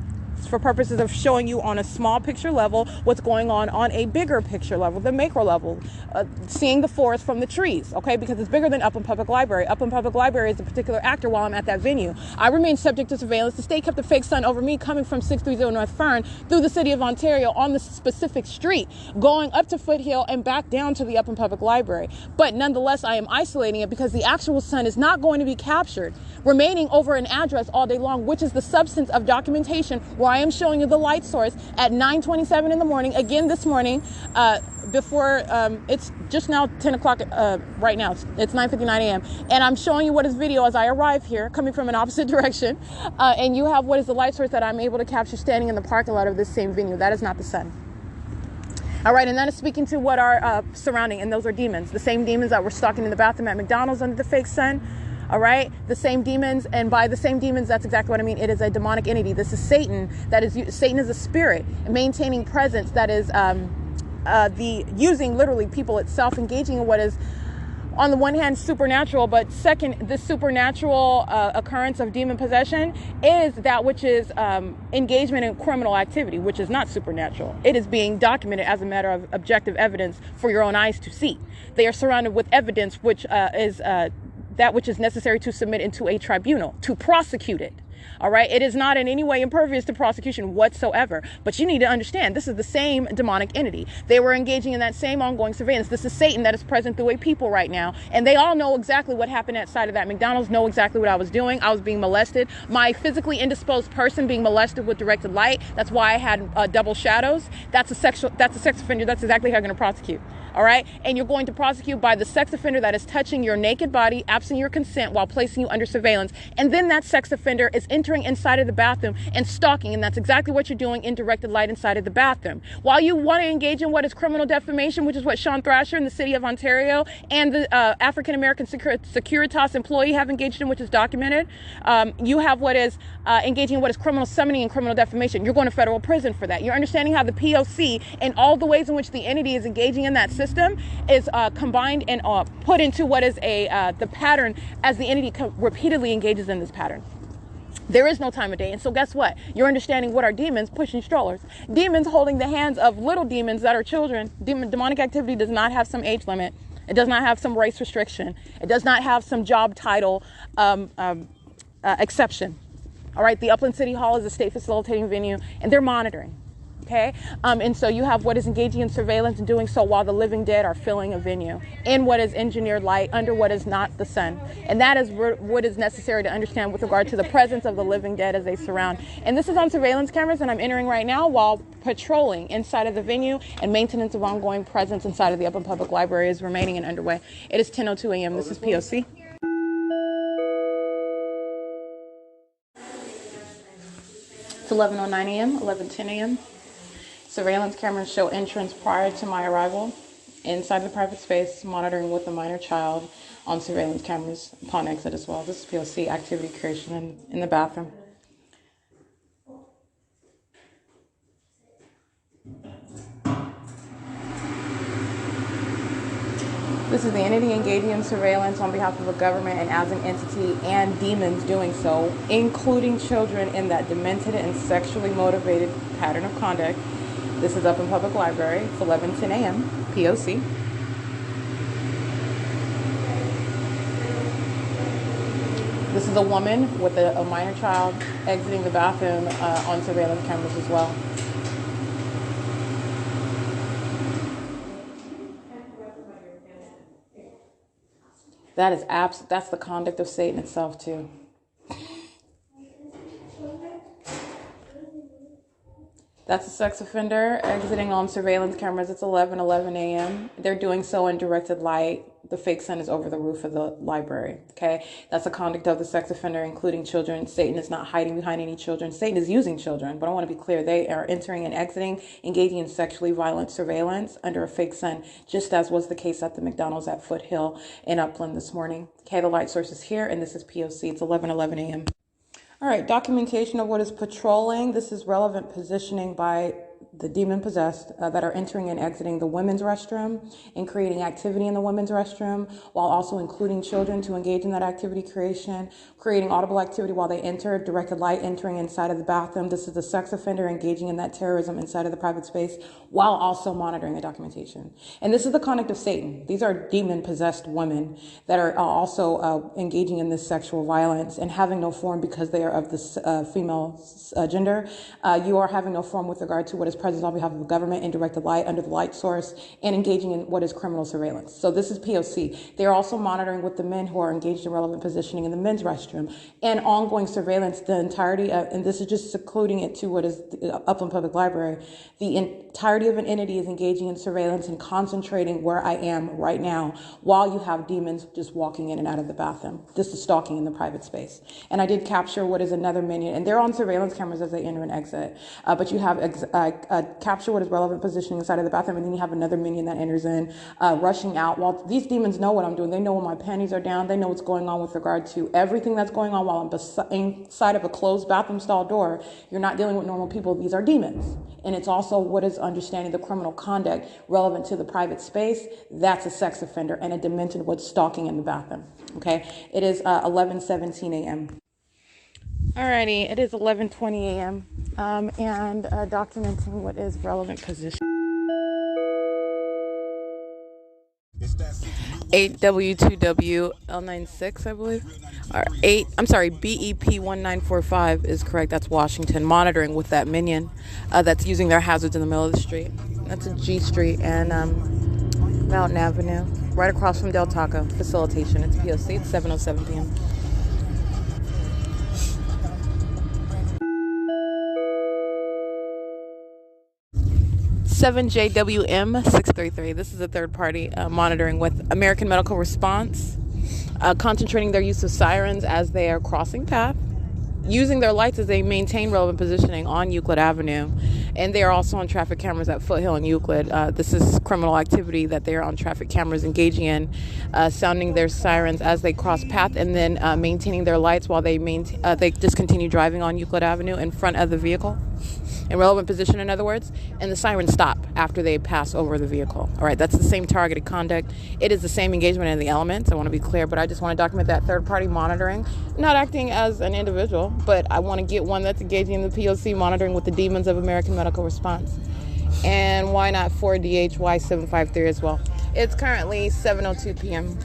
for purposes of showing you on a small picture level what's going on a bigger picture level, the macro level, seeing the forest from the trees, okay, because it's bigger than Upland Public Library. Upland Public Library is a particular actor while I'm at that venue. I remain subject to surveillance. The state kept a fake sun over me coming from 630 North Fern through the city of Ontario on the specific street, going up to Foothill and back down to the Upland Public Library. But nonetheless, I am isolating it because the actual sun is not going to be captured, remaining over an address all day long, which is the substance of documentation where I am showing you the light source at 9:27 in the morning, again this morning, before it's just now 10 o'clock right now, it's 9:59 a.m. and I'm showing you what is video as I arrive here coming from an opposite direction, and you have what is the light source that I'm able to capture standing in the parking lot of this same venue. That is not the sun. All right, and that is speaking to what are surrounding, and those are demons, the same demons that were stalking in the bathroom at McDonald's under the fake sun. All right, the same demons, and by the same demons, that's exactly what I mean. It is a demonic entity. This is Satan. Satan is a spirit maintaining presence that is using literally people itself, engaging in what is on the one hand supernatural, but second, the supernatural occurrence of demon possession is that which is engagement in criminal activity, which is not supernatural. It is being documented as a matter of objective evidence for your own eyes to see. They are surrounded with evidence which is that which is necessary to submit into a tribunal to prosecute it. All right. It is not in any way impervious to prosecution whatsoever. But you need to understand, this is the same demonic entity. They were engaging in that same ongoing surveillance. This is Satan that is present through a people right now. And they all know exactly what happened outside of that McDonald's, know exactly what I was doing. I was being molested. My physically indisposed person being molested with directed light. That's why I had double shadows. That's a sex offender. That's exactly how you're going to prosecute. All right. And you're going to prosecute by the sex offender that is touching your naked body, absent your consent, while placing you under surveillance. And then that sex offender is entering inside of the bathroom and stalking. And that's exactly what you're doing in directed light inside of the bathroom. While you want to engage in what is criminal defamation, which is what Sean Thrasher in the city of Ontario and the African-American Securitas employee have engaged in, which is documented. You have what is engaging in what is criminal summoning and criminal defamation. You're going to federal prison for that. You're understanding how the P.O.C. and all the ways in which the entity is engaging in that system is combined and put into what is the pattern as the entity repeatedly engages in this pattern. There is no time of day. And so guess what? You're understanding what are demons pushing strollers. Demons holding the hands of little demons that are children. Demonic activity does not have some age limit. It does not have some race restriction. It does not have some job title exception. All right. The Upland City Hall is a state facilitating venue and they're monitoring. Okay. And so you have what is engaging in surveillance and doing so while the living dead are filling a venue in what is engineered light under what is not the sun. And that is what is necessary to understand with regard to the presence of the living dead as they surround. And this is on surveillance cameras and I'm entering right now while patrolling inside of the venue and maintenance of ongoing presence inside of the Upland Public Library is remaining and underway. It is 10:02 a.m. This is P.O.C. It's 11:09 a.m., 11:10 a.m. Surveillance cameras show entrance prior to my arrival inside the private space, monitoring with a minor child on surveillance cameras upon exit as well. This is P.O.C. activity creation in the bathroom. This is the entity engaging in surveillance on behalf of a government and as an entity and demons doing so, including children in that demented and sexually motivated pattern of conduct. This is up in Public Library. It's 11:10 a.m. P.O.C. This is a woman with a minor child exiting the bathroom on surveillance cameras as well. That's the conduct of Satan itself too. That's a sex offender exiting on surveillance cameras. It's 11:11 a.m. They're doing so in directed light. The fake sun is over the roof of the library. Okay, that's the conduct of the sex offender, including children. Satan is not hiding behind any children. Satan is using children, but I want to be clear. They are entering and exiting, engaging in sexually violent surveillance under a fake sun, just as was the case at the McDonald's at Foothill in Upland this morning. Okay, the light source is here, and this is P.O.C. It's 11:11 a.m. All right, documentation of what is patrolling. This is relevant positioning by the demon-possessed that are entering and exiting the women's restroom and creating activity in the women's restroom, while also including children to engage in that activity creation, creating audible activity while they enter, directed light entering inside of the bathroom. This is the sex offender engaging in that terrorism inside of the private space, while also monitoring the documentation. And this is the conduct of Satan. These are demon-possessed women that are also engaging in this sexual violence and having no form because they are of the female gender. You are having no form with regard to what is present on behalf of the government in directed light under the light source and engaging in what is criminal surveillance. So this is P.O.C. They are also monitoring with the men who are engaged in relevant positioning in the men's restroom and ongoing surveillance the entirety of, and this is just secluding it to what is the Upland Public Library. The entirety of an entity is engaging in surveillance and concentrating where I am right now while you have demons just walking in and out of the bathroom. This is stalking in the private space. And I did capture what is another minion, and they're on surveillance cameras as they enter and exit. But you have capture what is relevant positioning inside of the bathroom, and then you have another minion that enters in, rushing out. While these demons know what I'm doing, they know when my panties are down, they know what's going on with regard to everything that's going on while I'm inside of a closed bathroom stall door. You're not dealing with normal people. These are demons. And it's also what is understanding the criminal conduct relevant to the private space. That's a sex offender and a dimension what's stalking in the bathroom. Okay, it is 11:17 a.m. Alrighty, it is 11:20 a.m. And documenting what is relevant position. 8W2W L96, I believe. Or BEP 1945 is correct. That's Washington. Monitoring with that minion that's using their hazards in the middle of the street. That's a G Street and Mountain Avenue, right across from Del Taco. Facilitation. It's P.O.C. It's 7:07 p.m. 7JWM633. This is a third party monitoring with American Medical Response, concentrating their use of sirens as they are crossing path, using their lights as they maintain relevant positioning on Euclid Avenue. And they are also on traffic cameras at Foothill and Euclid. This is criminal activity that they are on traffic cameras engaging in, sounding their sirens as they cross path, and then maintaining their lights while they just continue driving on Euclid Avenue in front of the vehicle. In relevant position, in other words, and the sirens stop after they pass over the vehicle. All right, that's the same targeted conduct. It is the same engagement in the elements. I want to be clear, but I just want to document that third-party monitoring, not acting as an individual, but I want to get one that's engaging in the P.O.C. monitoring with the demons of American Medical Response. And why not 4DHY753 as well? It's currently 7:02 p.m.